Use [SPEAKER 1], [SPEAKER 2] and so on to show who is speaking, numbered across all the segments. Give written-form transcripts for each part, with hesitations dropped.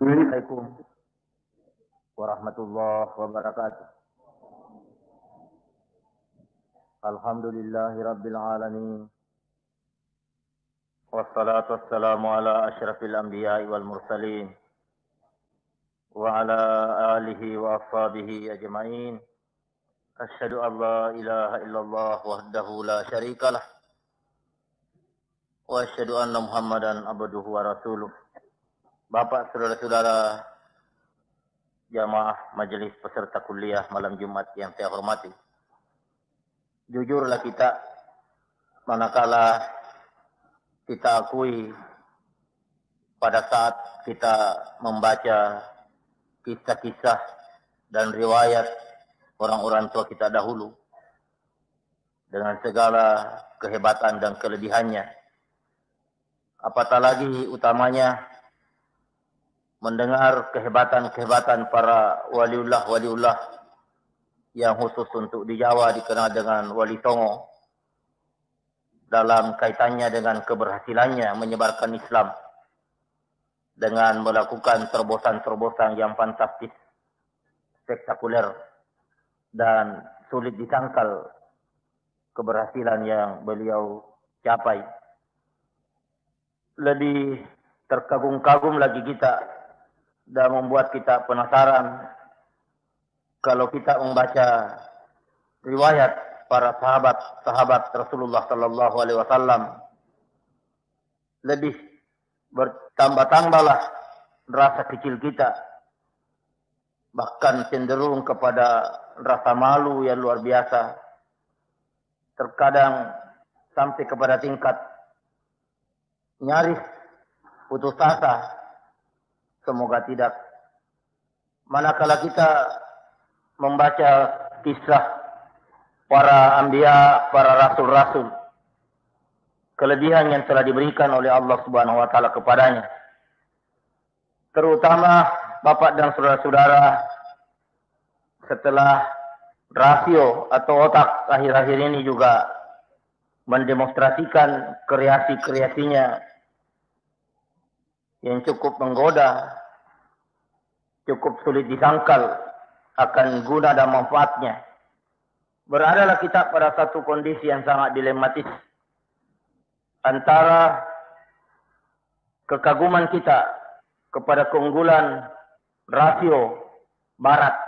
[SPEAKER 1] Assalamualaikum warahmatullahi wabarakatuh. Alhamdulillahi rabbil alamin. Wassalatu wassalamu ala asyrafil anbiya'i wal mursalin. Wa ala alihi wa ashabihi ajma'in. Asyhadu an la ilaha illallah wahdahu la syarikalah. Wa asyhadu anna Muhammadan abduhu wa rasuluh. Bapak, saudara-saudara jamaah majelis peserta kuliah malam Jumat yang saya hormati. Jujurlah kita, manakala kita akui pada saat kita membaca kisah-kisah dan riwayat orang-orang tua kita dahulu dengan segala kehebatan dan kelebihannya. Apatah lagi utamanya mendengar kehebatan-kehebatan para waliullah yang khusus untuk di Jawa dikenal dengan Wali Songo dalam kaitannya dengan keberhasilannya menyebarkan Islam dengan melakukan terobosan-terobosan yang fantastis, spektakuler dan sulit disangkal keberhasilan yang beliau capai. Lebih terkagum-kagum lagi kita dan membuat kita penasaran kalau kita membaca riwayat para sahabat Rasulullah sallallahu alaihi wasallam, lebih bertambah-tambahlah rasa kecil kita, bahkan cenderung kepada rasa malu yang luar biasa, terkadang sampai kepada tingkat nyaris putus asa. Semoga tidak. Manakala kita membaca kisah para anbiya, para rasul-rasul, kelebihan yang telah diberikan oleh Allah Subhanahu wa taala kepadanya. Terutama Bapak dan saudara-saudara, setelah rasio atau otak akhir-akhir ini juga mendemonstrasikan kreasi-kreasinya yang cukup menggoda, cukup sulit disangkal akan guna dan manfaatnya. Beradalah kita pada satu kondisi yang sangat dilematis antara kekaguman kita kepada keunggulan rasio barat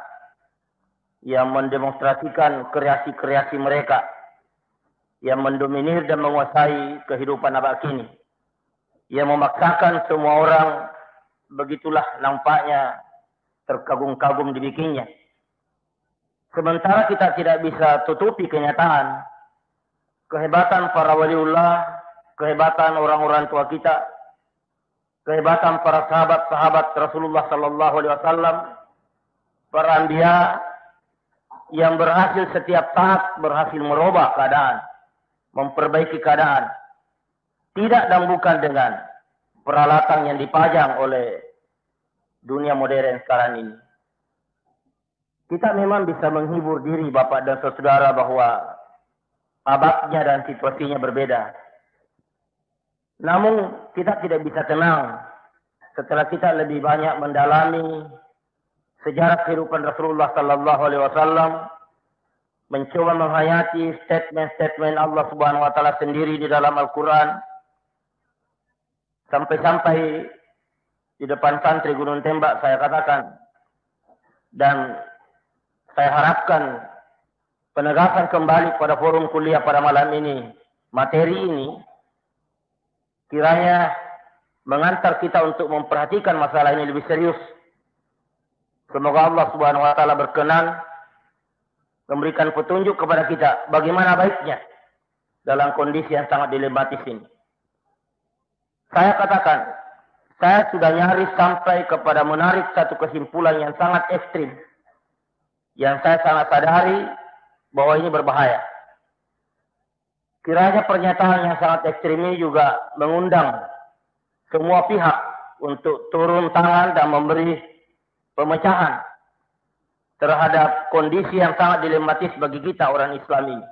[SPEAKER 1] yang mendemonstrasikan kreasi-kreasi mereka yang mendominir dan menguasai kehidupan abad kini, yang memaksakan semua orang begitulah nampaknya terkagum-kagum dibikinnya. Sementara kita tidak bisa tutupi kenyataan kehebatan para waliullah, kehebatan orang-orang tua kita, kehebatan para sahabat-sahabat Rasulullah sallallahu alaihi wasallam, para anbiya yang berhasil setiap saat berhasil merubah keadaan, memperbaiki keadaan. Tidak dan bukan dengan peralatan yang dipajang oleh dunia modern sekarang ini. Kita memang bisa menghibur diri Bapak dan saudara bahwa abadnya dan situasinya berbeda. Namun kita tidak bisa tenang setelah kita lebih banyak mendalami sejarah kehidupan Rasulullah sallallahu alaihi wasallam, mencoba menghayati statement-statement Allah Subhanahu wa taala sendiri di dalam Al-Qur'an. Sampai-sampai di depan santri Gunung Tembak saya katakan, dan saya harapkan penegasan kembali pada forum kuliah pada malam ini, materi ini kiranya mengantar kita untuk memperhatikan masalah ini lebih serius. Semoga Allah Subhanahu wa taala berkenan memberikan petunjuk kepada kita bagaimana baiknya dalam kondisi yang sangat dilematis ini. Saya katakan, saya sudah nyaris sampai kepada menarik satu kesimpulan yang sangat ekstrim, yang saya sangat sadari bahwa ini berbahaya. Kiranya pernyataan yang sangat ekstrim ini juga mengundang semua pihak untuk turun tangan dan memberi pemecahan terhadap kondisi yang sangat dilematis bagi kita orang Islam ini.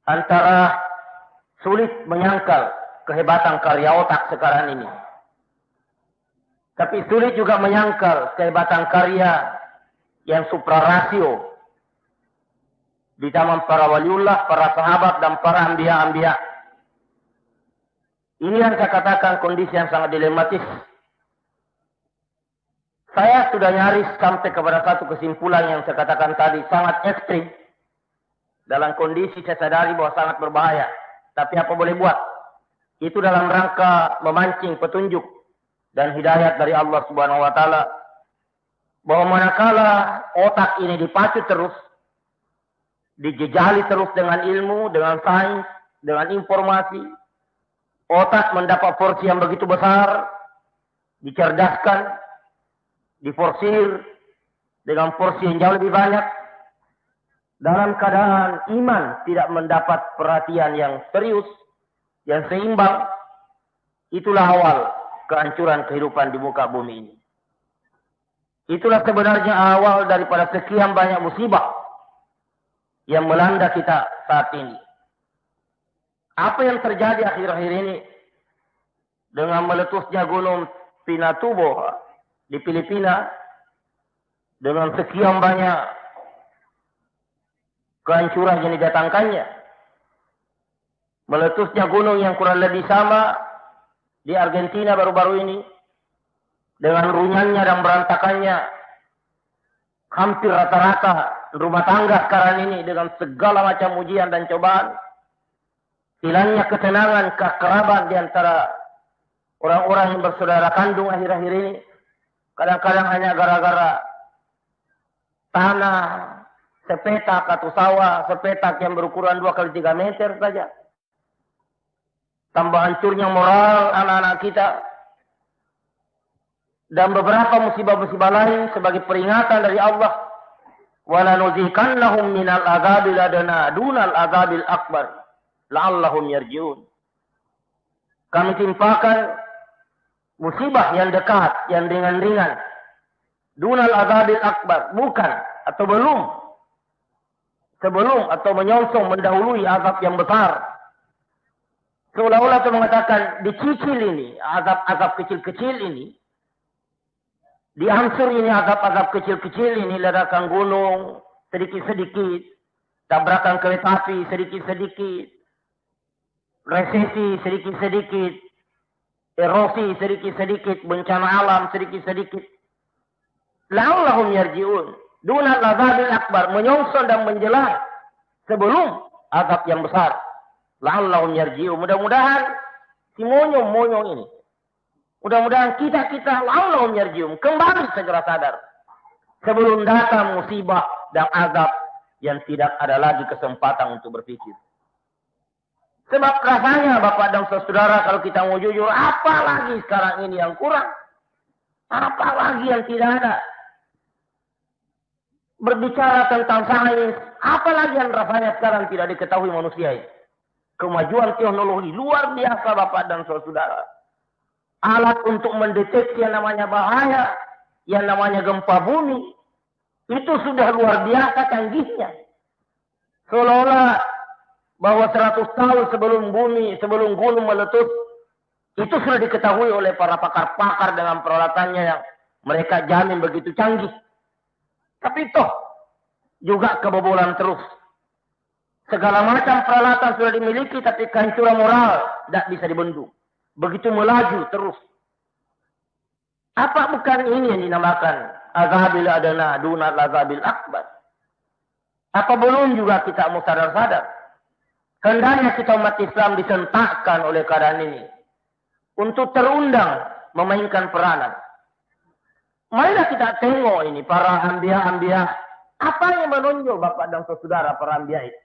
[SPEAKER 1] Antara sulit menyangkal kehebatan karya otak sekarang ini. Tapi sulit juga menyangkal kehebatan karya yang suprarasio di zaman para waliullah, para sahabat, dan para anbiya-anbiya. Ini yang saya katakan kondisi yang sangat dilematis. Saya sudah nyaris sampai kepada satu kesimpulan yang saya katakan tadi, sangat ekstrim. Dalam kondisi saya sadari bahwa sangat berbahaya. Tapi apa boleh buat? Itu dalam rangka memancing petunjuk dan hidayat dari Allah Subhanahu wa taala, bahwa manakala otak ini dipacu terus, dijejali terus dengan ilmu, dengan sains, dengan informasi, otak mendapat porsi yang begitu besar, dicerdaskan, diforsir dengan porsi yang jauh lebih banyak, dalam keadaan iman tidak mendapat perhatian yang serius, yang seimbang, itulah awal kehancuran kehidupan di muka bumi ini. Itulah sebenarnya awal daripada sekian banyak musibah yang melanda kita saat ini. Apa yang terjadi akhir-akhir ini dengan meletusnya gunung Pinatubo di Filipina, dengan sekian banyak kehancuran yang didatangkannya, meletusnya gunung yang kurang lebih sama di Argentina baru-baru ini, dengan runyannya dan berantakannya hampir rata-rata rumah tangga sekarang ini dengan segala macam ujian dan cobaan, hilangnya ketenangan, keakraban di antara orang-orang yang bersaudara kandung akhir-akhir ini, kadang-kadang hanya gara-gara tanah, sepetak atau sawah, sepetak yang berukuran 2 kali 3 meter saja. Tambah hancurnya moral anak-anak kita. Dan beberapa musibah-musibah lain sebagai peringatan dari Allah. وَلَنُذِيقَنَّهُمْ مِنَ الْعَذَابِ الْأَدْنَىٰ دُونَ الْعَذَابِ الْأَكْبَرِ لَعَلَّهُمْ يَرْجِعُونَ. Kami timpakan musibah yang dekat, yang ringan-ringan. Dunal azabil akbar, bukan atau belum. Sebelum atau menyongsong mendahului azab yang besar. Seolah-olah itu mengatakan dicicil ini, azab-azab kecil-kecil ini, diangsur ini azab-azab kecil-kecil ini, ledakan gunung sedikit-sedikit, tabrakan kereta api sedikit-sedikit, resesi sedikit-sedikit, erosi sedikit-sedikit, bencana alam sedikit-sedikit. La'allahum yarji'un. Dunal azabil akbar, menyongsong dan menjelang sebelum azab yang besar. La'allahum yarji'un. Mudah-mudahan si monyong-monyong ini, mudah-mudahan kita la'allahum yarji'un, kembali segera sadar sebelum datang musibah dan azab yang tidak ada lagi kesempatan untuk berpikir. Sebab rasanya Bapak dan Saudara, kalau kita mau jujur, apa lagi sekarang ini yang kurang? Apa lagi yang tidak ada? Berbicara tentang sains, apa lagi yang rasanya sekarang tidak diketahui manusia ini? Kemajuan teknologi luar biasa Bapak dan Saudara. Alat untuk mendeteksi yang namanya bahaya, yang namanya gempa bumi, itu sudah luar biasa canggihnya. Seolah-olah bahwa 100 tahun sebelum bumi, sebelum gunung meletus, itu sudah diketahui oleh para pakar-pakar dengan peralatannya yang mereka jamin begitu canggih. Tapi toh juga kebobolan terus. Segala macam peralatan sudah dimiliki, tapi kehancuran moral tidak bisa dibendung. Begitu melaju terus. Apa bukan ini yang dinamakan azabil adana dunal azabil akbar? Apa belum juga kita mau sadar-sadar? Hendaknya kita umat Islam disentakkan oleh keadaan ini untuk terundang memainkan peranan. Marilah kita tengok ini para anbiya-anbiya. Apa yang menonjol Bapak dan Saudara para anbiya itu?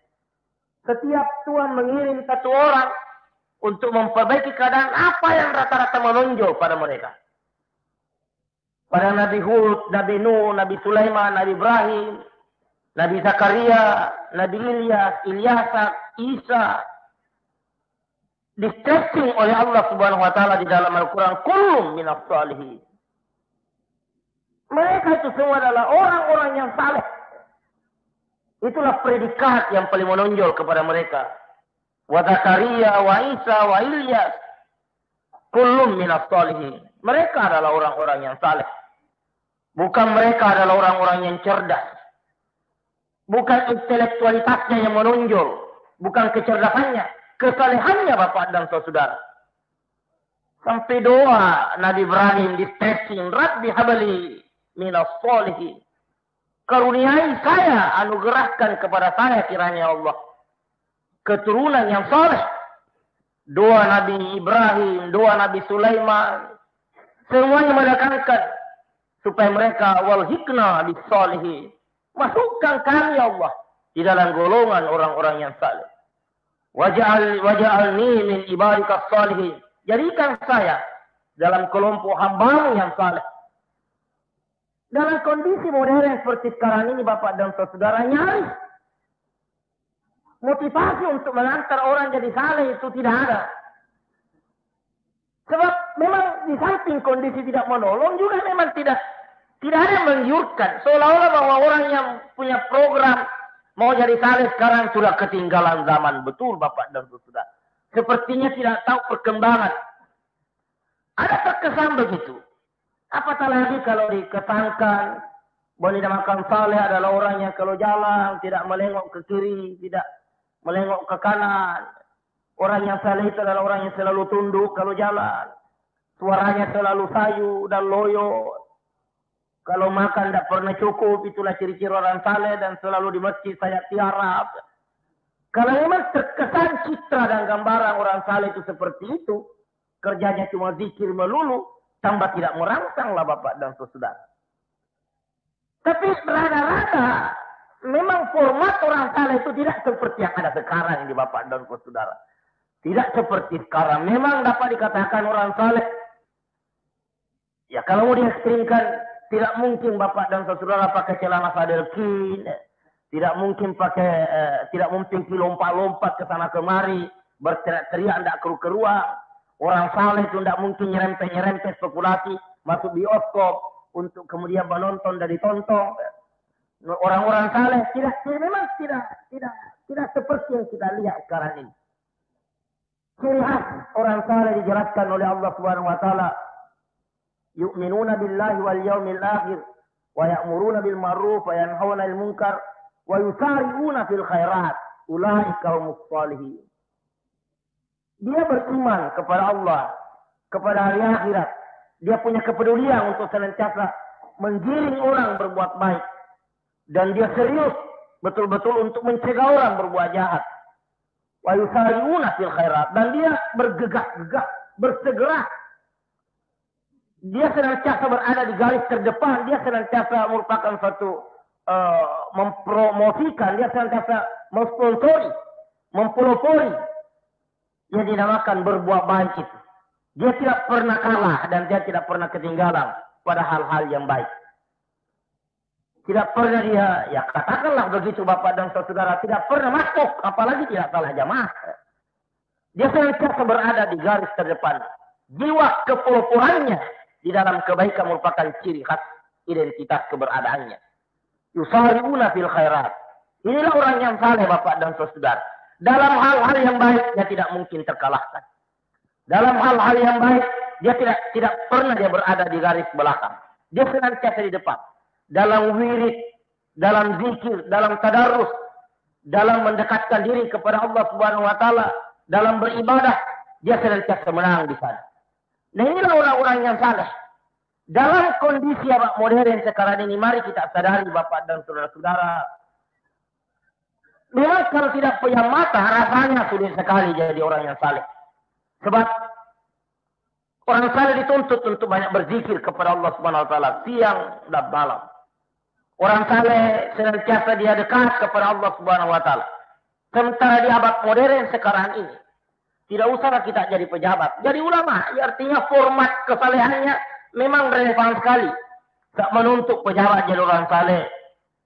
[SPEAKER 1] Setiap Tuhan mengirim satu orang untuk memperbaiki keadaan, apa yang rata-rata menonjol pada mereka? Pada Nabi Hud, Nabi Nuh, Nabi Sulaiman, Nabi Ibrahim, Nabi Zakaria, Nabi Ilyas, Isa, di-stressing oleh Allah Subhanahu wa taala di dalam Al-Qur'an, kullum minas shalihin. Mereka itu semua adalah orang-orang yang saleh. Itulah predikat yang paling menonjol kepada mereka. Wa Zakaria, wa Isa, wa Ilyas. Kullum minas sholihin. Mereka adalah orang-orang yang saleh. Bukan mereka adalah orang-orang yang cerdas. Bukan intelektualitasnya yang menonjol. Bukan kecerdasannya. Kesalehannya Bapak dan Saudara. Sampai doa Nabi Ibrahim di stretching. Rabbi habali minas sholihin. Karuniai saya, anugerahkan kepada saya kiranya Allah keturunan yang saleh. Doa Nabi Ibrahim, doa Nabi Sulaiman, semuanya menekankan supaya mereka wal hikna bis salihin. Masukkan kami ya Allah di dalam golongan orang-orang yang saleh. Waj'alni min ibadikas salihin. Jadikan saya dalam kelompok hamba yang saleh. Dalam kondisi modern seperti sekarang ini Bapak dan Saudara, nyaris motivasi untuk mengantar orang jadi saleh itu tidak ada. Sebab memang di samping kondisi tidak menolong juga memang tidak ada yang menggiurkan. Seolah-olah bahwa orang yang punya program mau jadi saleh sekarang sudah ketinggalan zaman. Betul Bapak dan Saudara. Sepertinya tidak tahu perkembangan. Ada terkesan begitu. Apatah lagi kalau diketangkan bahwa dinamakan saleh adalah orang yang kalau jalan tidak melengok ke kiri, tidak melengok ke kanan. Orang yang saleh itu adalah orang yang selalu tunduk kalau jalan. Suaranya selalu sayu dan loyo. Kalau makan tidak pernah cukup, itulah ciri-ciri orang saleh dan selalu di masjid saya tiarap. Kalau memang terkesan citra dan gambaran orang saleh itu seperti itu, kerjanya cuma zikir melulu, tambah tidak merangsanglah Bapak dan Saudara. Tapi rada-rada memang format orang saleh itu tidak seperti yang ada sekarang ini Bapak dan Saudara. Tidak seperti sekarang. Memang dapat dikatakan orang saleh. Ya kalau mau diekstrimkan, tidak mungkin Bapak dan Saudara pakai celana sadelkin. Tidak mungkin tidak mungkin lompat-lompat ke sana kemari, berteriak-teriak tidak keru-keruan. Orang saleh itu tidak mungkin nyerempet-nyerempet spekulasi, masuk bioskop untuk kemudian menonton dan ditonton. Orang-orang saleh memang tidak seperti yang kita lihat sekarang ini. Ciri khas orang saleh dijelaskan oleh Allah Subhanahu wa taala, yu'minuna billahi wal yaumil akhir wa ya'muruna bil ma'ruf wa yanhauna 'anil munkar wa yusari'una fil khairat ulaika humus shalihin. Dia beriman kepada Allah, kepada hari akhirat. Dia punya kepedulian untuk senantiasa menggiring orang berbuat baik. Dan dia serius betul-betul untuk mencegah orang berbuat jahat. Wa yusari'una fil khairat. Dan dia bergegah-gegah, bersegera. Dia senantiasa berada di garis terdepan. Dia senantiasa merupakan satu mempromosikan. Dia senantiasa mensponsori, mempelopori yang dinamakan berbuat baik itu. Dia tidak pernah kalah dan dia tidak pernah ketinggalan pada hal-hal yang baik. Tidak pernah dia, ya katakanlah begitu Bapak dan Saudara, tidak pernah masuk, apalagi tidak salah jamaah. Dia senantiasa berada di garis terdepan. Jiwa kepeloporannya di dalam kebaikan merupakan ciri khas identitas keberadaannya. Yusari'una fil khairat. Inilah orang yang saleh Bapak dan Saudara. Dalam hal-hal yang baik, dia tidak mungkin terkalahkan. Dalam hal-hal yang baik, dia tidak pernah dia berada di garis belakang. Dia senantiasa di depan. Dalam wirid, dalam zikir, dalam tadarrus, dalam mendekatkan diri kepada Allah Subhanahu wa taala, dalam beribadah, dia senantiasa menang di sana. Nah inilah orang-orang yang saleh. Dalam kondisi modern sekarang ini, mari kita sadari Bapak dan Saudara-saudara, memang kalau tidak punya mata, rasanya sulit sekali jadi orang yang saleh. Sebab orang saleh dituntut untuk banyak berzikir kepada Allah Subhanahu wa taala siang dan malam. Orang saleh senantiasa dia dekat kepada Allah Subhanahu wa taala. Sementara di abad modern sekarang ini, tidak usahlah kita jadi pejabat, jadi ulama. Ya, artinya format kesalehannya memang relevan sekali. Tak menuntut pejabat jadi orang saleh.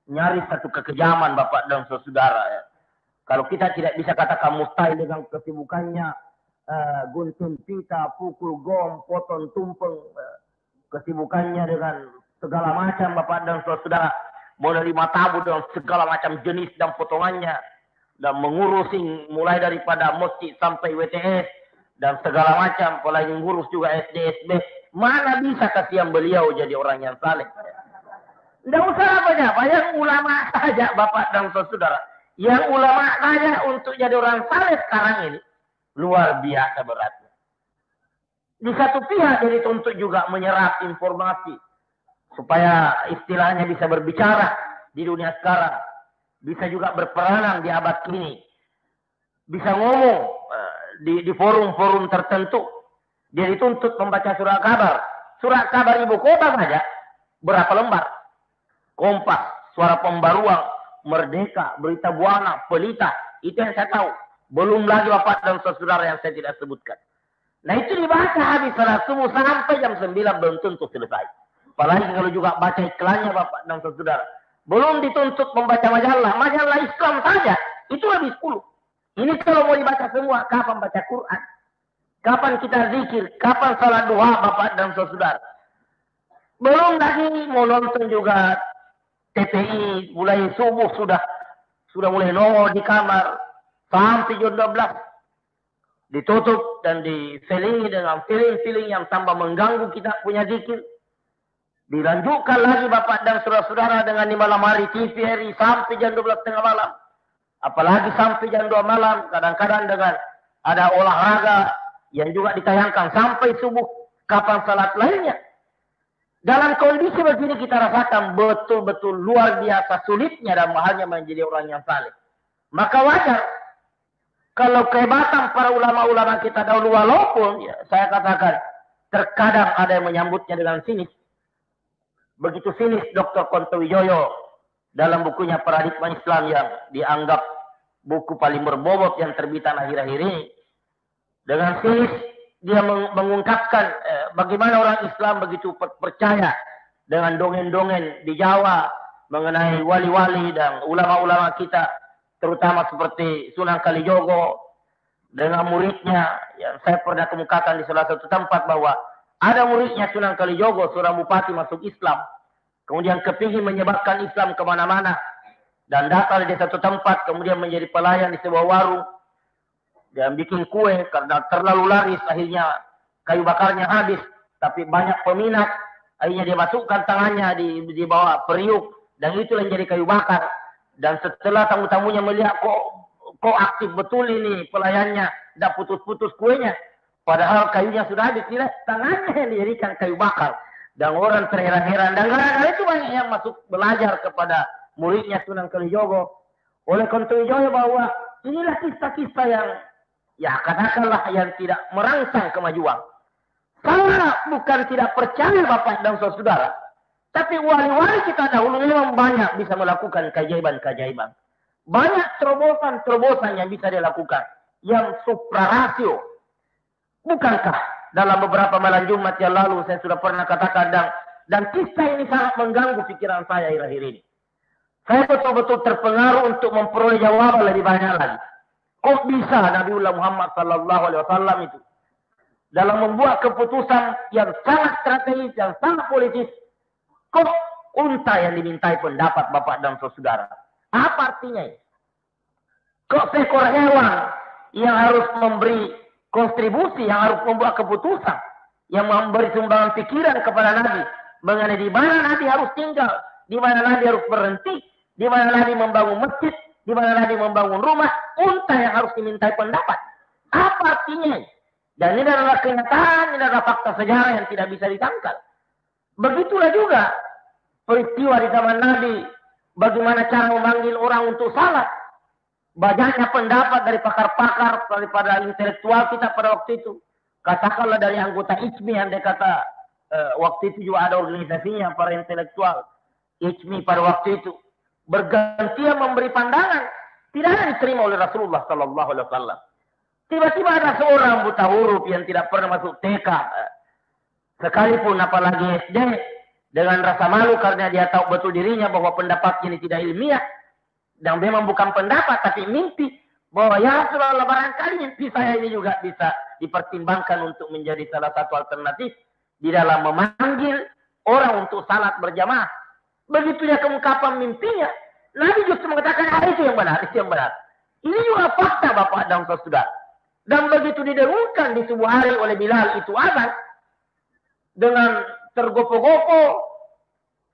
[SPEAKER 1] Nyaris satu kekejaman Bapak dan Saudara. Ya. Kalau kita tidak bisa katakan mustahil dengan kesibukannya, gunting pita, pukul gong, potong tumpeng, kesibukannya dengan segala macam Bapak dan Saudara, mulai dari tabu dengan segala macam jenis dan potongannya, dan mengurusi mulai daripada masjid sampai WTS, dan segala macam, apalagi ngurus juga SD, SD. Mana bisa kasihan beliau jadi orang yang saleh? Tidak usah apa-apa, yang ulama saja Bapak dan saudara. Yang ulama saja untuk jadi orang saleh sekarang ini luar biasa beratnya. Di satu pihak dia dituntut juga menyerap informasi supaya istilahnya bisa berbicara di dunia sekarang, bisa juga berperanan di abad kini, bisa ngomong di forum-forum tertentu. Dia dituntut membaca surat kabar ibu kota saja berapa lembar? Kompas, Suara Pembaruan, Merdeka, Berita Buana, Pelita, itu yang saya tahu. Belum lagi Bapak dan saudara yang saya tidak sebutkan. Nah itu dibaca habis salat subuh sampai jam 9 belum tentu selesai. Apalagi kalau juga baca iklannya Bapak dan saudara. Belum dituntut membaca majalah Islam saja, itu habis 10. Ini kalau mau dibaca semua, kapan baca Quran? Kapan kita zikir? Kapan salat duha Bapak dan saudara? Belum lagi mau nonton juga TPI, mulai subuh sudah mulai nongol di kamar sampai jam 12. Ditutup dan diselingi dengan feeling-feeling yang tambah mengganggu kita punya zikir. Dilanjutkan lagi Bapak dan saudara-saudara dengan di malam hari TVRI sampai jam 12 tengah malam. Apalagi sampai jam 2 malam, kadang-kadang dengan ada olahraga yang juga ditayangkan sampai subuh. Kapan salat lainnya? Dalam kondisi begini kita rasakan betul-betul luar biasa sulitnya dan mahalnya menjadi orang yang saleh. Maka wajar kalau kehebatan para ulama-ulama kita dahulu, walaupun ya, saya katakan terkadang ada yang menyambutnya dengan sinis. Begitu sinis Dr. Kontowijoyo dalam bukunya Paradigma Islam yang dianggap buku paling berbobot yang terbitan akhir-akhir ini. Dengan sinis dia mengungkapkan bagaimana orang Islam begitu percaya dengan dongeng-dongeng di Jawa mengenai wali-wali dan ulama-ulama kita, terutama seperti Sunan Kalijogo dengan muridnya. Yang saya pernah kemukakan di salah satu tempat bahwa ada muridnya Sunan Kalijogo, seorang bupati masuk Islam, kemudian kepingin menyebarkan Islam kemana-mana dan datang di satu tempat, kemudian menjadi pelayan di sebuah warung dan bikin kue karena terlalu laris, akhirnya kayu bakarnya habis, tapi banyak peminat, akhirnya dia masukkan tangannya di bawah periuk dan itu yang jadi kayu bakar. Dan setelah tamu-tamunya melihat kok aktif betul ini pelayannya, tidak putus-putus kuenya, padahal kayunya sudah habis, tidak, tangannya yang dijadikan kayu bakar. Dan orang terheran-heran, dan gara-gara itu banyak yang masuk belajar kepada muridnya Sunan Kalijogo. Oleh Kontowijoyo bahwa inilah kisah-kisah yang ya katakanlah yang tidak merangsang kemajuan. Saya bukan tidak percaya Bapak dan saudara, tapi wali-wali kita dahulu memang banyak bisa melakukan keajaiban-keajaiban. Banyak terobosan-terobosan yang bisa dilakukan, yang suprarasio. Bukankah dalam beberapa malam Jumat yang lalu saya sudah pernah katakan, dan kisah ini sangat mengganggu pikiran saya akhir-akhir ini. Saya betul-betul terpengaruh untuk memperoleh jawaban lebih banyak lagi. Kok bisa Nabiullah Muhammad SAW itu dalam membuat keputusan yang sangat strategis, yang sangat politis, kok unta yang dimintai pendapat Bapak dan saudara? Apa artinya ini? Kok seekor hewan yang harus memberi kontribusi, yang harus membuat keputusan, yang memberi sumbangan pikiran kepada Nabi mengenai di mana Nabi harus tinggal, di mana Nabi harus berhenti, di mana Nabi membangun masjid, di mana Nabi membangun rumah, unta yang harus dimintai pendapat. Apa artinya? Dan ini adalah kenyataan, ini adalah fakta sejarah yang tidak bisa ditangkal. Begitulah juga peristiwa di zaman Nabi, bagaimana cara memanggil orang untuk salat. Banyaknya pendapat dari pakar-pakar, daripada intelektual kita pada waktu itu. Katakanlah dari anggota ICMI yang dia kata, waktu itu juga ada organisasinya para intelektual ICMI pada waktu itu. Bergantian memberi pandangan, tidak ada diterima oleh Rasulullah SAW. Tiba-tiba ada seorang buta huruf yang tidak pernah masuk TK, sekalipun apalagi SD, dengan rasa malu karena dia tahu betul dirinya bahwa pendapatnya ini tidak ilmiah, dan memang bukan pendapat tapi mimpi, bahwa ya Rasulullah barangkali mimpi saya ini juga bisa dipertimbangkan untuk menjadi salah satu alternatif di dalam memanggil orang untuk salat berjamaah. Begitu dia kemukapan mimpinya, Nabi justru mengatakan itu yang benar, itu yang benar. Ini juga fakta Bapak dan saudara. Dan begitu didengungkan di subuh hari oleh Bilal itu azan, dengan tergopo-gopo,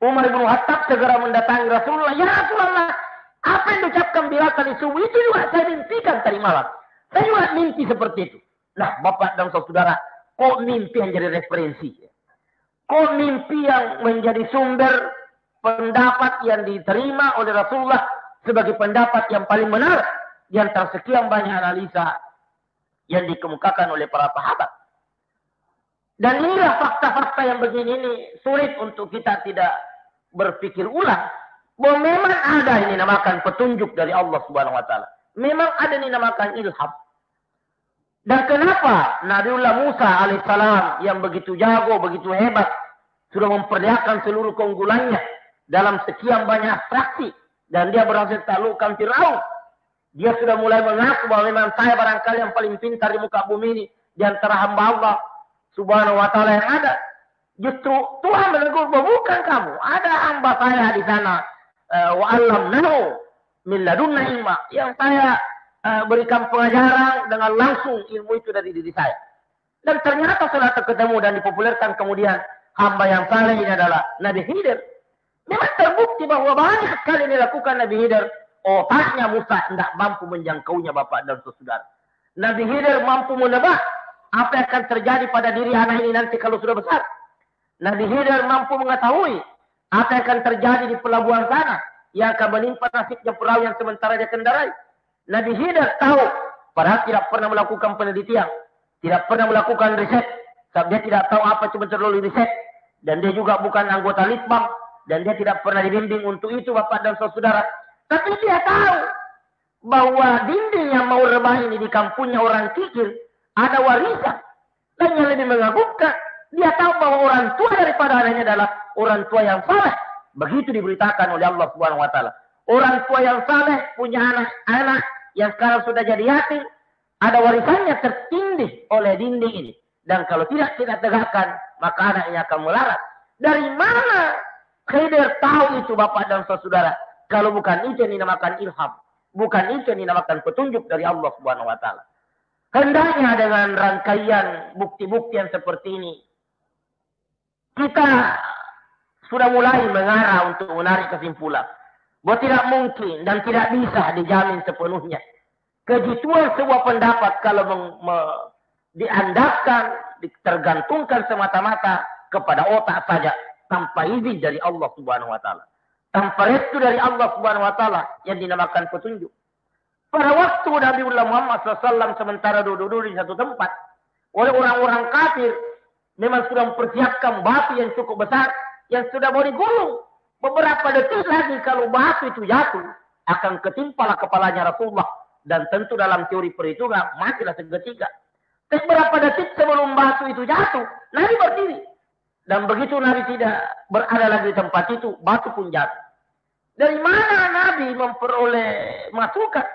[SPEAKER 1] Umar bin Khattab segera mendatangi Rasulullah. Ya Rasulullah, apa yang diucapkan Bilal tadi subuh itu juga saya mimpikan tadi malam. Saya juga mimpi seperti itu. Nah, Bapak dan Saudara, kok mimpi yang jadi referensi? Kok mimpi yang menjadi sumber pendapat yang diterima oleh Rasulullah sebagai pendapat yang paling benar di antara sekian banyak analisa yang dikemukakan oleh para sahabat. Dan inilah fakta-fakta yang begini ini sulit untuk kita tidak berpikir ulang. Bahwa memang ada ini namakan petunjuk dari Allah Subhanahu wa taala. Memang ada ini namakan ilham. Dan kenapa Nabiullah Musa alaihissalam yang begitu jago, begitu hebat, sudah memperlihatkan seluruh keunggulannya dalam sekian banyak abstraksi, dan dia berhasil taklukkan Firaun. Dia sudah mulai mengaku bahwa memang saya barangkali yang paling pintar di muka bumi ini di antara hamba Allah Subhanahu wa taala yang ada. Justru Tuhan menegur bahwa bukan kamu, ada hamba saya di sana, wa allamnahu min ladunna ilma, yang saya berikan pengajaran dengan langsung ilmu itu dari diri saya. Dan ternyata setelah ketemu dan dipopulerkan kemudian hamba yang saleh ini adalah Nabi Khidir. Memang terbukti bahwa banyak sekali dilakukan Nabi Khidir. Otaknya Musa tidak mampu menjangkaunya, Bapak dan Saudara. Nabi Khidir mampu menebak apa yang akan terjadi pada diri anak ini nanti kalau sudah besar. Nabi Khidir mampu mengetahui apa yang akan terjadi di pelabuhan sana yang akan menimpa nasibnya perahu yang sementara dia kendarai. Nabi Khidir tahu, padahal tidak pernah melakukan penelitian, tidak pernah melakukan riset, sebab dia tidak tahu apa itu betul riset, dan dia juga bukan anggota litbang, dan dia tidak pernah dibimbing untuk itu, Bapak dan Saudara. Tapi dia tahu bahwa dinding yang mau rebah ini di kampungnya orang kikir ada warisan. Dan yang lebih mengagumkan, dia tahu bahwa orang tua daripada anaknya adalah orang tua yang saleh. Begitu diberitakan oleh Allah Subhanahu wa taala. Orang tua yang saleh punya anak-anak yang sekarang sudah jadi yatim, ada warisannya tertindih oleh dinding ini. Dan kalau tidak tegakkan, maka anaknya akan melarat. Dari mana Khidir tahu itu, Bapak dan Saudara? Kalau bukan itu yang dinamakan ilham. Bukan itu yang dinamakan petunjuk dari Allah Subhanahu wa taala. Hendaknya dengan rangkaian bukti-bukti yang seperti ini, kita sudah mulai mengarah untuk menarik kesimpulan bahwa tidak mungkin dan tidak bisa dijamin sepenuhnya kejituan sebuah pendapat kalau diandalkan, tergantungkan semata-mata kepada otak saja tanpa izin dari Allah Subhanahu wa taala. Tanpa restu dari Allah Subhanahu wa taala yang dinamakan petunjuk. Pada waktu Nabi Muhammad SAW sementara duduk di satu tempat oleh orang-orang kafir, memang sudah mempersiapkan batu yang cukup besar yang sudah mau digulung. Beberapa detik lagi kalau batu itu jatuh, akan ketimpalah kepalanya Rasulullah. Dan tentu dalam teori perhitungan, matilah seketika. Tapi beberapa detik sebelum batu itu jatuh, Nabi berdiri. Dan begitu Nabi tidak berada lagi di tempat itu, batu pun jatuh. Dari mana Nabi memperoleh masukan?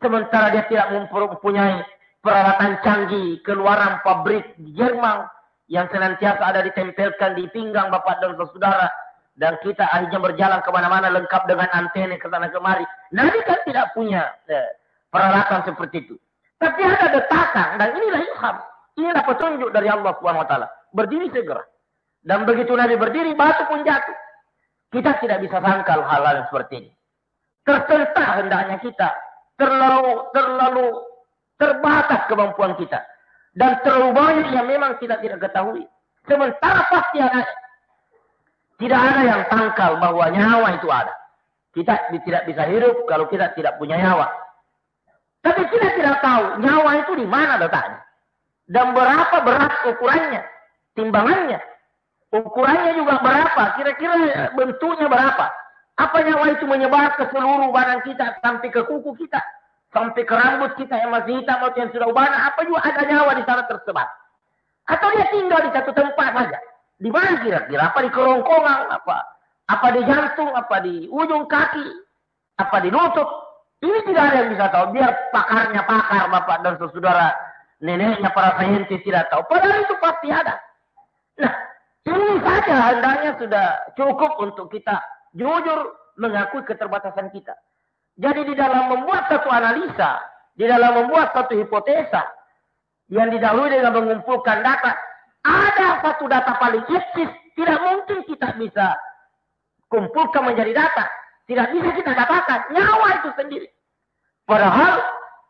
[SPEAKER 1] Sementara dia tidak mempunyai peralatan canggih, keluaran pabrik di Jerman yang senantiasa ada ditempelkan di pinggang Bapak dan Saudara. Dan kita akhirnya berjalan kemana-mana lengkap dengan antena ke sana kemari. Nabi kan tidak punya peralatan seperti itu. Tapi ada detakan, dan inilah ilham. Inilah petunjuk dari Allah SWT. Berdiri segera. Dan begitu Nabi berdiri, batu pun jatuh. Kita tidak bisa sangkal hal-hal seperti ini. Tersentak hendaknya kita. Terlalu terbatas kemampuan kita. Dan terlalu banyak yang memang kita tidak ketahui. Sementara pasti ada. Tidak ada yang sangkal bahwa nyawa itu ada. Kita tidak bisa hidup kalau kita tidak punya nyawa. Tapi kita tidak tahu nyawa itu di mana letaknya. Dan berapa berat ukurannya. Timbangannya. Ukurannya juga berapa. Kira-kira bentuknya berapa. Apa nyawa itu menyebar ke seluruh badan kita. Sampai ke kuku kita. Sampai ke rambut kita yang masih hitam atau yang sudah ubana. Apa juga ada nyawa di sana tersebar. Atau dia tinggal di satu tempat saja. Di mana kira-kira? Apa di kerongkongan? Apa di jantung? Apa di ujung kaki? Apa di lutut? Ini tidak ada yang bisa tahu. Biar pakarnya pakar, Bapak dan Saudara. Neneknya para saintis tidak tahu. Padahal itu pasti ada. Nah, ini saja hendaknya sudah cukup untuk kita jujur mengakui keterbatasan kita. Jadi di dalam membuat satu analisa, di dalam membuat satu hipotesa, yang didahului dengan mengumpulkan data. Ada satu data paling eksis, tidak mungkin kita bisa kumpulkan menjadi data. Tidak bisa kita dapatkan nyawa itu sendiri. Padahal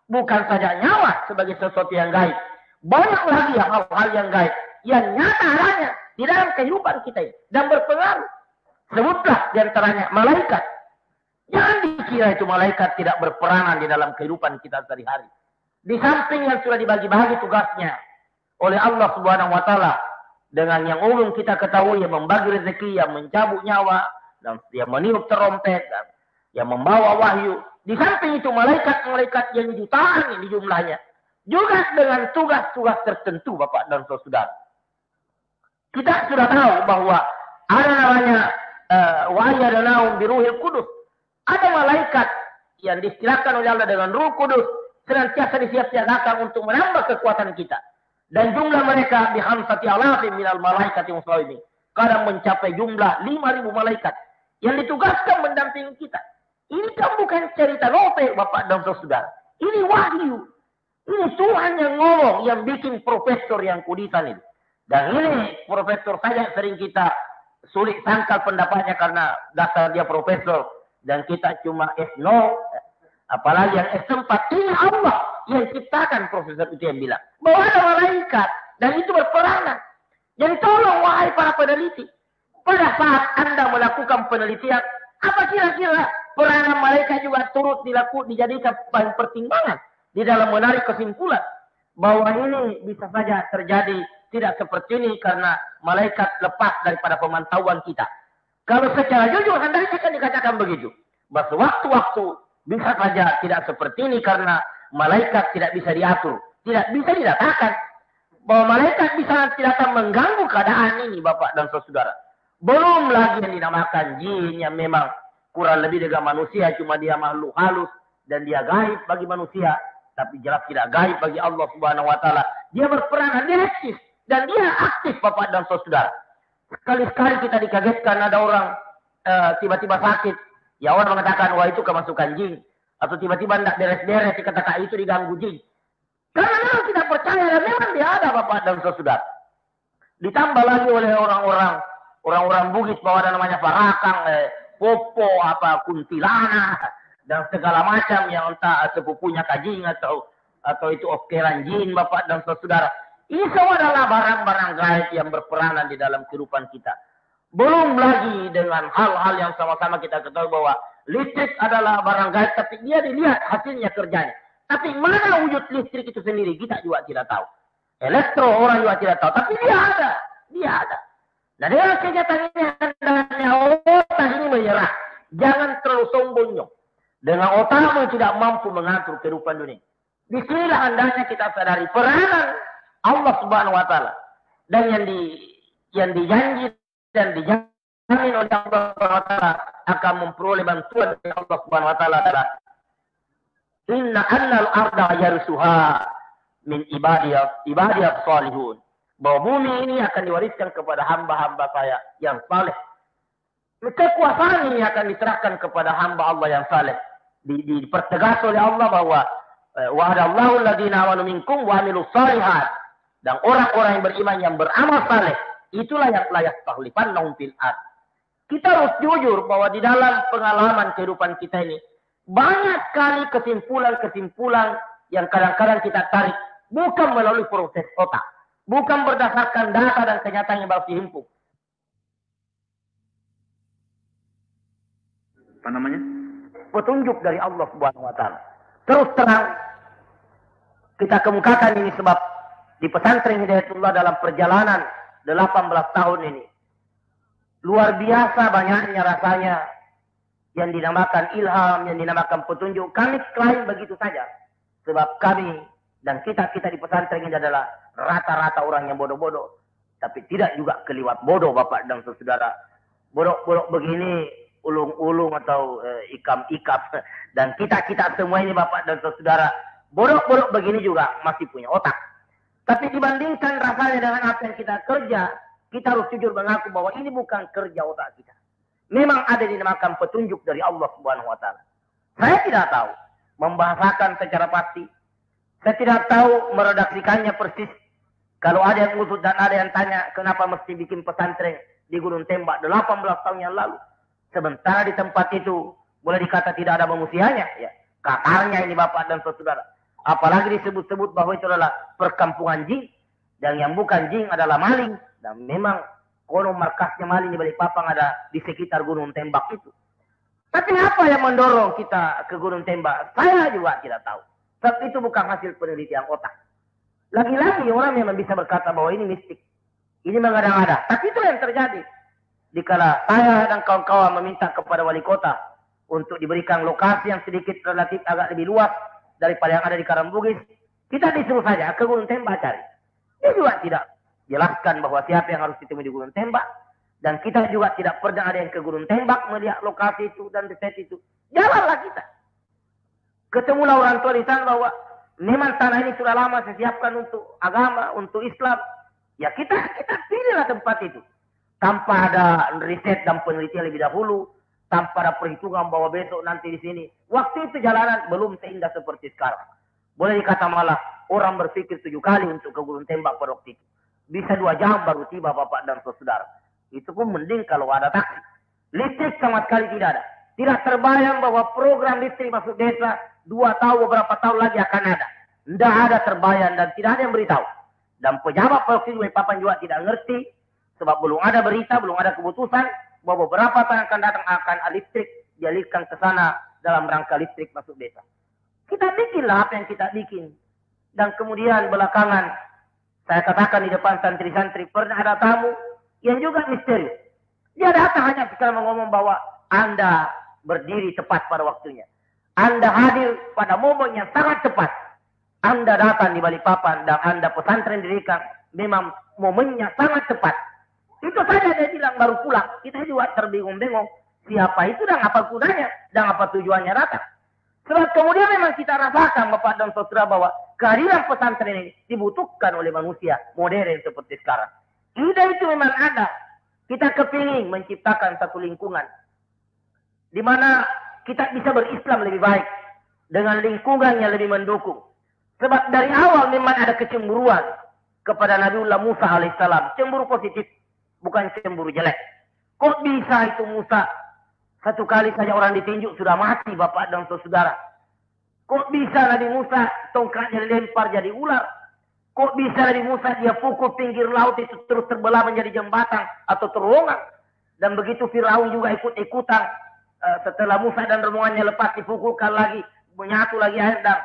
[SPEAKER 1] bukan saja nyawa sebagai sesuatu yang gaib. Banyak lagi hal-hal yang gaib yang nyata adanya di dalam kehidupan kita ini dan berpengaruh. Sebutlah diantaranya malaikat. Jangan dikira itu malaikat tidak berperanan di dalam kehidupan kita sehari-hari. Di samping yang sudah dibagi-bagi tugasnya oleh Allah Subhanahu wa taala dengan yang umum kita ketahui, yang membagi rezeki, yang mencabut nyawa, dan yang meniup terompet, dan yang membawa wahyu. Di samping itu malaikat-malaikat yang jutaan ini jumlahnya juga dengan tugas-tugas tertentu, Bapak dan Saudara. Kita sudah tahu bahwa ada namanya wahyu biruhil kudus. Ada malaikat yang distilahkan oleh Allah dengan Ruh Kudus senantiasa disiap-siapkan untuk menambah kekuatan kita. Dan jumlah mereka bihamsati alafin minal malaikati muslimin. Kadang mencapai jumlah 5.000 malaikat yang ditugaskan mendampingi kita. Ini kan bukan cerita novel, Bapak dan Saudara. Ini wahyu. Ini Tuhan yang ngomong, yang bikin profesor yang kudisan itu. Dan ini profesor saja sering kita sulit sangkal pendapatnya karena dasar dia profesor. Dan kita cuma S0, apalagi yang S4. Ini Allah yang ciptakan, profesor itu yang bilang. Bahwa ada malaikat, dan itu berperanan. Jadi tolong wahai para peneliti. Pada saat Anda melakukan penelitian, apa kira-kira peranan malaikat juga turut dijadikan bahan pertimbangan di dalam menarik kesimpulan bahwa ini bisa saja terjadi tidak seperti ini karena malaikat lepas daripada pemantauan kita. Kalau secara jujur hendaknya akan dikatakan begitu. Bahwa waktu-waktu bisa saja tidak seperti ini karena malaikat tidak bisa diatur, tidak bisa didatakan. Bahwa malaikat bisa tidak akan mengganggu keadaan ini, Bapak dan Saudara. Belum lagi yang dinamakan jin yang memang kurang lebih dengan manusia, cuma dia makhluk halus dan dia gaib bagi manusia, tapi jelas tidak gaib bagi Allah Subhanahu wa taala. Dia berperan, dia eksis dan dia aktif, Bapak dan Saudara. Sekali-sekali kita dikagetkan ada orang tiba-tiba sakit, ya orang mengatakan wah itu kemasukan jin, atau tiba-tiba tidak beres-beres dikatakan itu diganggu jin. Karena memang tidak percaya dan memang dia ada, Bapak dan Saudara. Ditambah lagi oleh orang-orang Bugis bahwa ada namanya parakang, popo, kuntilanak dan segala macam yang entah sepupunya kajing atau itu okeran jin, Bapak dan Saudara. Ini semua adalah barang-barang gaib yang berperanan di dalam kehidupan kita. Belum lagi dengan hal-hal yang sama-sama kita ketahui bahwa listrik adalah barang gaib, tapi dia dilihat hasilnya kerjanya. Tapi mana wujud listrik itu sendiri kita juga tidak tahu. Elektro orang juga tidak tahu, tapi dia ada. Dia ada. Nah dengan kegiatan ini hendaknya otak ini menyerah. Jangan terlalu sombong. Dengan otakmu tidak mampu mengatur kehidupan dunia. Disinilah hendaknya kita sadari peranan Allah Subhanahu wa taala. Dan yang dijanji dan dijamin oleh Allah Subhanahu wa taala akan memperoleh bantuan dari Allah Subhanahu wa taala adalah inna annal arda yarsuha min ibadiyah salihun. Bahwa bumi ini akan diwariskan kepada hamba-hamba saya yang saleh. Kekuasaan ini akan diserahkan kepada hamba Allah yang saleh. Dipertegas oleh Allah bahwa wa'adallahu alladhina amanu minkum wa amilus shalihat. Dan orang-orang yang beriman yang beramal saleh, itulah yang layak takhlifannahum fil ard. Kita harus jujur bahwa di dalam pengalaman kehidupan kita ini banyak sekali kesimpulan-kesimpulan yang kadang-kadang kita tarik bukan melalui proses otak. Bukan berdasarkan data dan kenyataan yang baru dihimpun.
[SPEAKER 2] Apa namanya?
[SPEAKER 1] Petunjuk dari Allah Subhanahu wa taala. Terus terang kita kemukakan ini sebab di pesantren Hidayatullah dalam perjalanan 18 tahun ini luar biasa banyaknya rasanya yang dinamakan ilham, yang dinamakan petunjuk. Kami klaim begitu saja. Sebab kami dan kita di pesantren ini adalah rata-rata orang yang bodoh-bodoh. Tapi tidak juga keliwat bodoh, Bapak dan Saudara. Bodoh-bodoh begini, ulung-ulung atau ikam-ikap. Dan kita semua ini, Bapak dan Saudara, bodoh-bodoh begini juga masih punya otak. Tapi dibandingkan rasanya dengan apa yang kita kerja, kita harus jujur mengaku bahwa ini bukan kerja otak kita. Memang ada dinamakan petunjuk dari Allah Subhanahu wa taala. Saya tidak tahu membahasakan secara pasti. Saya tidak tahu meredaksikannya persis. Kalau ada yang ngusut dan ada yang tanya, kenapa mesti bikin pesantren di Gunung Tembak 18 tahun yang lalu. Sementara di tempat itu, boleh dikata tidak ada manusianya. Ya. Kakarnya ini Bapak dan Saudara. Apalagi disebut-sebut bahwa itu adalah perkampungan jin. Dan yang bukan jin adalah maling. Dan memang konon markasnya maling di Balikpapan ada di sekitar Gunung Tembak itu. Tapi apa yang mendorong kita ke Gunung Tembak? Saya juga tidak tahu. Sebab itu bukan hasil penelitian otak. Lagi-lagi orang memang bisa berkata bahwa ini mistik. Ini mengada-ngada. Tapi itu yang terjadi. Dikala saya dan kawan-kawan meminta kepada wali kota untuk diberikan lokasi yang sedikit relatif agak lebih luas daripada yang ada di Karangbugis, kita disuruh saja ke Gunung Tembak cari. Dia juga tidak jelaskan bahwa siapa yang harus ditemui di Gunung Tembak. Dan kita juga tidak pernah ada yang ke Gunung Tembak melihat lokasi itu dan desain itu. Jalanlah kita. Ketemulah orang tua di sana bahwa memang tanah ini sudah lama saya siapkan untuk agama, untuk Islam. Ya kita pilihlah tempat itu. Tanpa ada riset dan penelitian lebih dahulu. Tanpa ada perhitungan bahwa besok nanti di sini. Waktu itu jalanan belum seindah seperti sekarang. Boleh dikata malah orang berpikir 7 kali untuk ke Gunung Tembak pada waktu itu. Bisa 2 jam baru tiba Bapak dan Saudara. Itu pun mending kalau ada taksi. Listrik sama sekali tidak ada. Tidak terbayang bahwa program listrik masuk desa 2 tahun beberapa tahun lagi akan ada. Tidak ada terbayang dan tidak ada yang beritahu. Dan pejabat provinsi Balikpapan juga tidak ngerti. Sebab belum ada berita, belum ada keputusan bahwa beberapa tahun akan datang akan listrik dialihkan ke sana dalam rangka listrik masuk desa. Kita bikinlah apa yang kita bikin. Dan kemudian belakangan saya katakan di depan santri-santri pernah ada tamu yang juga misterius. Dia datang hanya sekarang ngomong bahwa Anda berdiri tepat pada waktunya. Anda hadir pada momen yang sangat tepat. Anda datang di Balikpapan dan Anda pesantren dirikan memang momennya sangat tepat. Itu saja dia bilang baru pulang. Kita juga terbingung-bingung. Siapa itu dan apa gunanya dan apa tujuannya datang. Sebab kemudian memang kita rasakan Bapak dan Saudara bahwa kehadiran pesantren ini dibutuhkan oleh manusia modern seperti sekarang. Ide itu memang ada. Kita kepingin menciptakan satu lingkungan di mana kita bisa berislam lebih baik dengan lingkungan yang lebih mendukung. Sebab dari awal memang ada kecemburuan kepada Nabiullah Musa alaihissalam. Cemburu positif, bukan cemburu jelek. Kok bisa itu Musa? Satu kali saja orang ditinjuk sudah mati Bapak dan Saudara. Kok bisa Nabi Musa tongkatnya dilempar jadi ular? Kok bisa Nabi Musa dia pukul pinggir laut itu terus terbelah menjadi jembatan atau terowongan? Dan begitu Firaun juga ikut-ikutan. Setelah Musa dan rombongannya lepas dipukulkan lagi, menyatu lagi air dan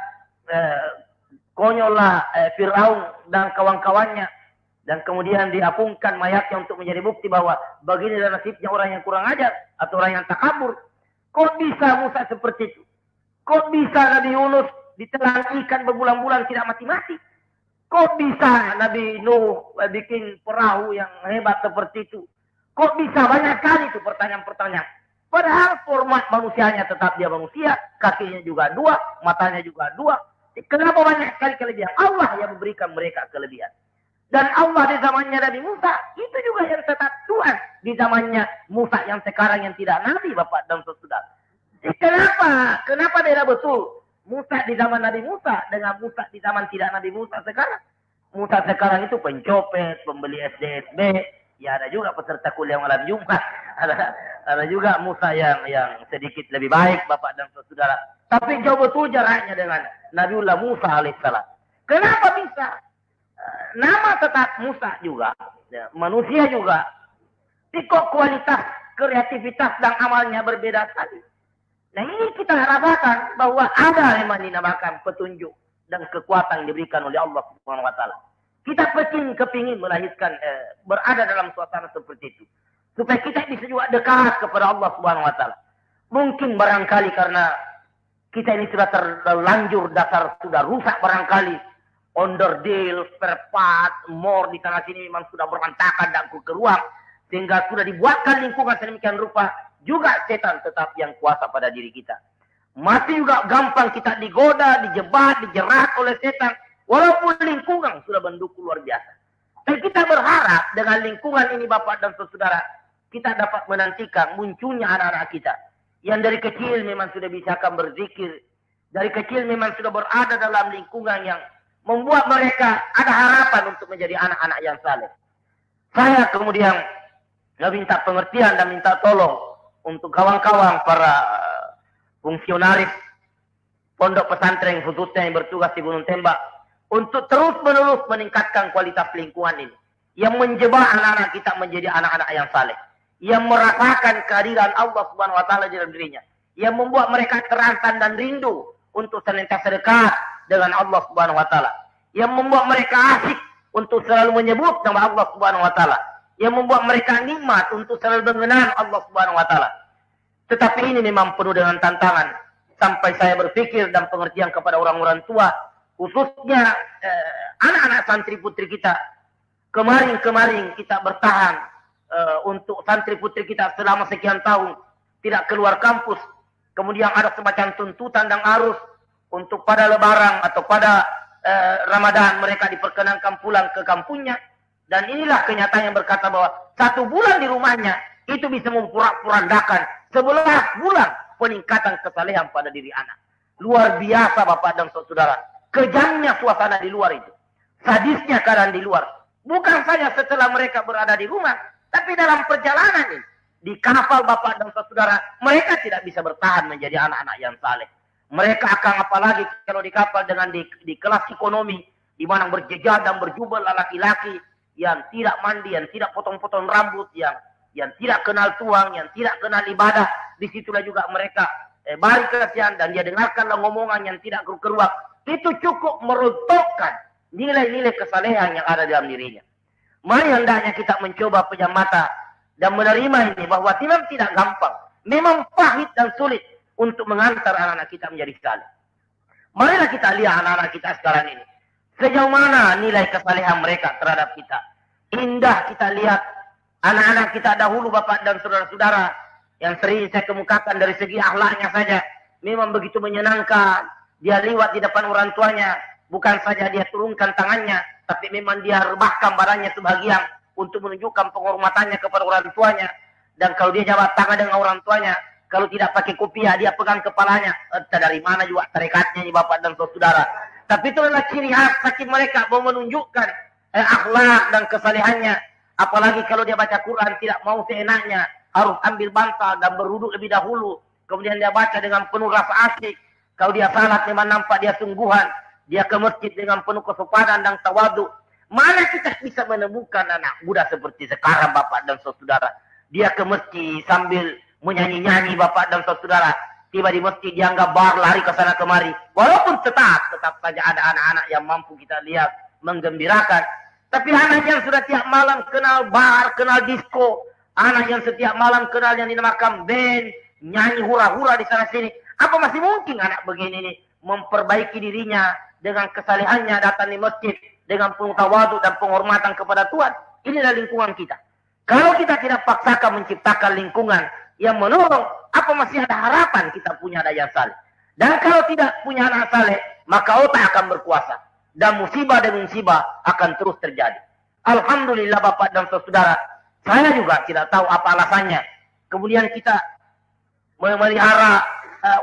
[SPEAKER 1] konyollah Firaun dan kawan-kawannya. Dan kemudian diapungkan mayatnya untuk menjadi bukti bahwa begini adalah nasibnya orang yang kurang ajar atau orang yang takabur. Kok bisa Musa seperti itu? Kok bisa Nabi Yunus ditelan ikan berbulan-bulan tidak mati-mati? Kok bisa Nabi Nuh bikin perahu yang hebat seperti itu? Kok bisa? Banyak sekali itu pertanyaan-pertanyaan. Padahal format manusianya tetap dia manusia, kakinya juga 2, matanya juga 2. Kenapa banyak sekali kelebihan? Allah yang memberikan mereka kelebihan. Dan Allah di zamannya Nabi Musa, itu juga yang tetap Tuhan. Di zamannya Musa yang sekarang yang tidak Nabi, Bapak dan Saudara. Kenapa? Kenapa beda betul? Musa di zaman Nabi Musa dengan Musa di zaman tidak Nabi Musa sekarang. Musa sekarang itu pencopet, pembeli SDSB. Ya ada juga peserta kuliah malam Jumat. Ada juga Musa yang sedikit lebih baik, Bapak dan Saudara. Tapi jauh betul jaraknya dengan Nabiullah Musa alaihissalam. Kenapa bisa? Nama tetap Musa juga, ya, manusia juga. Kok kualitas, kreativitas dan amalnya berbeda sekali. Nah ini kita rasakan bahwa ada yang dinamakan petunjuk dan kekuatan yang diberikan oleh Allah Subhanahu Wa Taala. Kita kepingin melahirkan, berada dalam suasana seperti itu, supaya kita bisa juga dekat kepada Allah Subhanahu Wa Taala. Mungkin barangkali karena kita ini sudah terlanjur dasar sudah rusak barangkali. Onderdil, spare part, more di sana sini memang sudah berantakan dan keruang. Sehingga sudah dibuatkan lingkungan sedemikian rupa. Juga setan tetap yang kuasa pada diri kita. Masih juga gampang kita digoda, dijebak, dijerat oleh setan. Walaupun lingkungan sudah mendukung luar biasa. Dan kita berharap dengan lingkungan ini Bapak dan Saudara. Kita dapat menantikan munculnya anak-anak kita. Yang dari kecil memang sudah bisa akan berzikir. Dari kecil memang sudah berada dalam lingkungan yang membuat mereka ada harapan untuk menjadi anak-anak yang saleh. Saya kemudian minta pengertian dan minta tolong untuk kawan-kawan para fungsionaris pondok pesantren khususnya yang bertugas di Gunung Tembak untuk terus-menerus meningkatkan kualitas lingkungan ini yang menjebak anak-anak kita menjadi anak-anak yang saleh, yang merasakan kehadiran Allah Subhanahu wa taala di dalam dirinya, yang membuat mereka terangsang dan rindu untuk senantiasa dekat dengan Allah Subhanahu wa taala, yang membuat mereka asik untuk selalu menyebut nama Allah Subhanahu wa taala, yang membuat mereka nikmat untuk selalu mengenal Allah Subhanahu wa taala. Tetapi ini memang penuh dengan tantangan sampai saya berpikir dan pengertian kepada orang-orang tua, khususnya anak-anak santri putri kita. Kemarin kita bertahan untuk santri putri kita selama sekian tahun tidak keluar kampus. Kemudian ada semacam tuntutan dan arus untuk pada Lebaran atau pada Ramadan mereka diperkenankan pulang ke kampungnya. Dan inilah kenyataan yang berkata bahwa 1 bulan di rumahnya itu bisa memporak-porandakan 11 bulan peningkatan kesalehan pada diri anak. Luar biasa Bapak dan Saudara. Kejamnya suasana di luar itu. Sadisnya keadaan di luar. Bukan saja setelah mereka berada di rumah, tapi dalam perjalanan ini. Di kapal Bapak dan Saudara, mereka tidak bisa bertahan menjadi anak-anak yang saleh. Mereka akan apalagi kalau di kapal dengan di kelas ekonomi, di mana berjejal dan berjubel laki-laki yang tidak mandi, yang tidak potong-potong rambut, yang tidak kenal tuang, yang tidak kenal ibadah. Disitulah juga mereka balik kesian dan dia dengarkanlah ngomongan yang tidak keruak. Itu cukup merontokkan nilai-nilai kesalehan yang ada dalam dirinya. Mari hendaknya kita mencoba pejam mata dan menerima ini bahwa tidak gampang. Memang pahit dan sulit untuk mengantar anak-anak kita menjadi saleh. Marilah kita lihat anak-anak kita sekarang ini. Sejauh mana nilai kesalehan mereka terhadap kita. Indah kita lihat anak-anak kita dahulu Bapak dan saudara-saudara yang sering saya kemukakan dari segi akhlaknya saja. Memang begitu menyenangkan. Dia lewat di depan orang tuanya. Bukan saja dia turunkan tangannya. Tapi memang dia rebahkan badannya sebagian. Untuk menunjukkan penghormatannya kepada orang tuanya. Dan kalau dia jabat tangan dengan orang tuanya. Kalau tidak pakai kopiah dia pegang kepalanya. Entah dari mana juga tarikatnya ini Bapak dan saudara. Tapi itu adalah ciri khas saking mereka mau menunjukkan akhlak dan kesalehannya. Apalagi kalau dia baca Quran tidak mau seenaknya. Harus ambil bantal dan berwuduk lebih dahulu. Kemudian dia baca dengan penuh rasa asik. Kalau dia salat memang nampak dia sungguhan. Dia ke masjid dengan penuh kesopanan dan tawadu. Mana kita bisa menemukan anak muda seperti sekarang Bapak dan saudara. Dia ke masjid sambil menyanyi-nyanyi Bapak dan saudara. Tiba di masjid dia anggap bar lari ke sana kemari. Walaupun tetap saja ada anak-anak yang mampu kita lihat menggembirakan. Tapi anak yang sudah tiap malam kenal bar, kenal disco. Anak yang setiap malam kenal yang dinamakan band. Nyanyi hura-hura di sana sini. Apa masih mungkin anak begini ini memperbaiki dirinya dengan kesalehannya datang di masjid. Dengan penuh tawadhu dan penghormatan kepada Tuhan. Inilah lingkungan kita. Kalau kita tidak paksakan menciptakan lingkungan yang menolong, apa masih ada harapan kita punya anak yang saleh? Dan kalau tidak punya anak saleh, maka otak akan berkuasa. Dan musibah demi musibah akan terus terjadi. Alhamdulillah Bapak dan saudara, saya juga tidak tahu apa alasannya. Kemudian kita memelihara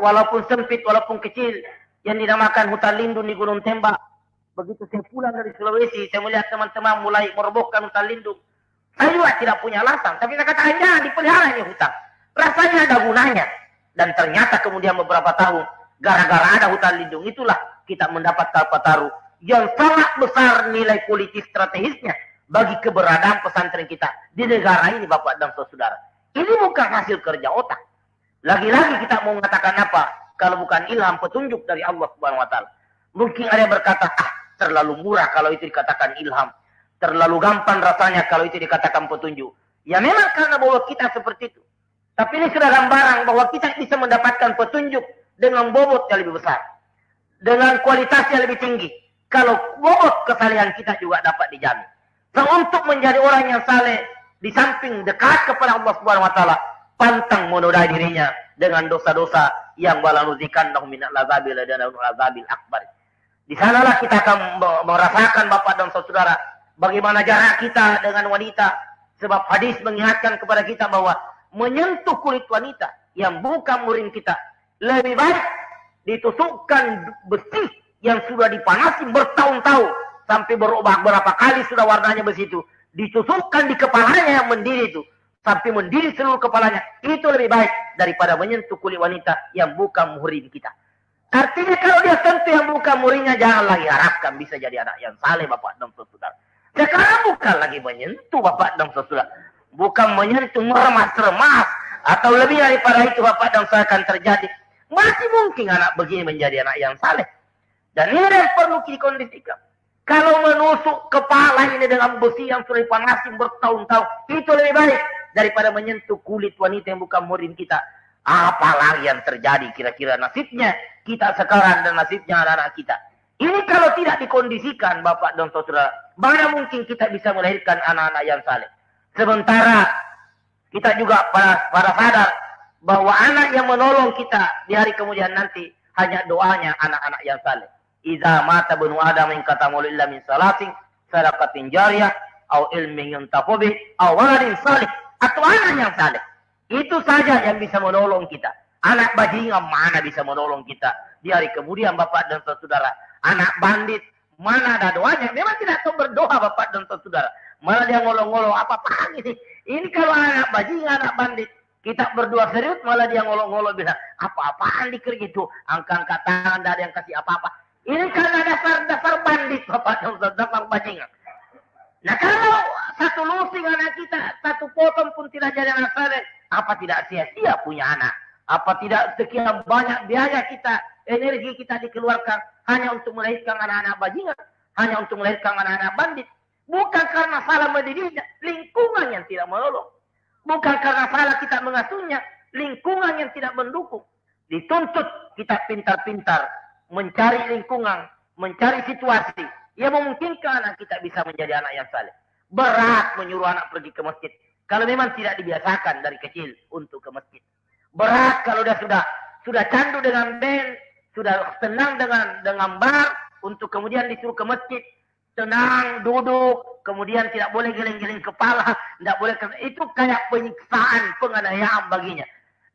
[SPEAKER 1] walaupun sempit, walaupun kecil, yang dinamakan hutan lindung di Gunung Tembak. Begitu saya pulang dari Sulawesi, saya melihat teman-teman mulai merobohkan hutan lindung. Saya juga tidak punya alasan, tapi saya katakan jangan dipelihara ini hutan. Rasanya ada gunanya. Dan ternyata kemudian beberapa tahun, gara-gara ada hutan lindung, itulah kita mendapat Kalpataru yang sangat besar nilai politis strategisnya bagi keberadaan pesantren kita di negara ini Bapak dan saudara. Ini bukan hasil kerja otak. Lagi-lagi kita mau mengatakan apa kalau bukan ilham petunjuk dari Allah Subhanahu wa taala. Mungkin ada yang berkata, terlalu murah kalau itu dikatakan ilham. Terlalu gampang rasanya kalau itu dikatakan petunjuk. Ya memang karena bahwa kita seperti itu. Tapi ini sudah gambaran bahwa kita bisa mendapatkan petunjuk dengan bobot yang lebih besar. Dengan kualitas yang lebih tinggi. Kalau bobot kesalehan kita juga dapat dijamin. So, untuk menjadi orang yang saleh, di samping dekat kepada Allah Subhanahu wa taala, pantang menodai dirinya dengan dosa-dosa yang walanuzikannahu minal azabil dan azabil akbar. Di sanalah kita akan merasakan Bapak dan saudara bagaimana jarak kita dengan wanita. Sebab hadis mengingatkan kepada kita bahwa menyentuh kulit wanita yang bukan murim kita lebih baik ditusukkan besi yang sudah dipanasi bertahun-tahun sampai berubah berapa kali sudah warnanya besi itu, ditusukkan di kepalanya yang mendidih itu sampai mendidih seluruh kepalanya, itu lebih baik daripada menyentuh kulit wanita yang bukan muhrim kita. Artinya kalau dia sentuh yang bukan muhrimnya, jangan lagi harapkan bisa jadi anak yang saleh, Bapak dan Saudara. Sekarang bukan lagi menyentuh, Bapak dan Saudara, bukan menyentuh meremas-remas, atau lebih daripada itu Bapak dan Saudara akan terjadi. Masih mungkin anak begini menjadi anak yang saleh. Dan ini yang perlu dikondisikan. Kalau menusuk kepala ini dengan besi yang sudah dipanasi bertahun-tahun, itu lebih baik daripada menyentuh kulit wanita yang bukan muhrim kita. Apalagi yang terjadi kira-kira nasibnya kita sekarang dan nasibnya anak-anak kita. Ini kalau tidak dikondisikan, Bapak dan Saudara, bagaimana mungkin kita bisa melahirkan anak-anak yang saleh? Sementara kita juga pada sadar bahwa anak yang menolong kita di hari kemudian nanti hanya doanya anak-anak yang saleh. Idza mata banu Adam in katamu illa min salatin sadaqatin jariyah au ilmin yuntafu bih au waladin salih, atau anak yang saleh. Itu saja yang bisa menolong kita. Anak bajingan mana bisa menolong kita di hari kemudian, Bapak dan Saudara. Anak bandit mana ada doanya? Memang tidak tahu berdoa, Bapak dan Saudara. Malah dia ngolong-ngolong, apa-apaan ini? Ini kalau anak bajingan, anak bandit, kita berdua serius, malah dia ngolong-ngolong bilang, apa-apaan dikir gitu, angkat-angkat tangan, tidak ada yang kasih apa-apa. Ini karena dasar bandit, Bapak dan Saudara, dasar bajingan. Nah kalau satu lusing anak kita, satu potong pun tidak jadi anak saleh, apa tidak sia-sia punya anak? Apa tidak sekian banyak biaya kita, energi kita dikeluarkan hanya untuk melahirkan anak-anak bajingan, hanya untuk melahirkan anak-anak bandit? Bukan karena salah mendidiknya, lingkungan yang tidak menolong. Bukan karena salah kita mengasuhnya, lingkungan yang tidak mendukung. Dituntut kita pintar-pintar mencari lingkungan, mencari situasi yang memungkinkan anak kita bisa menjadi anak yang saleh. Berat menyuruh anak pergi ke masjid kalau memang tidak dibiasakan dari kecil untuk ke masjid. Berat kalau dia sudah candu dengan band, sudah senang dengan bar, untuk kemudian disuruh ke masjid, tenang, duduk, kemudian tidak boleh geleng-geleng kepala, tidak boleh, itu kayak penyiksaan, penganiayaan baginya.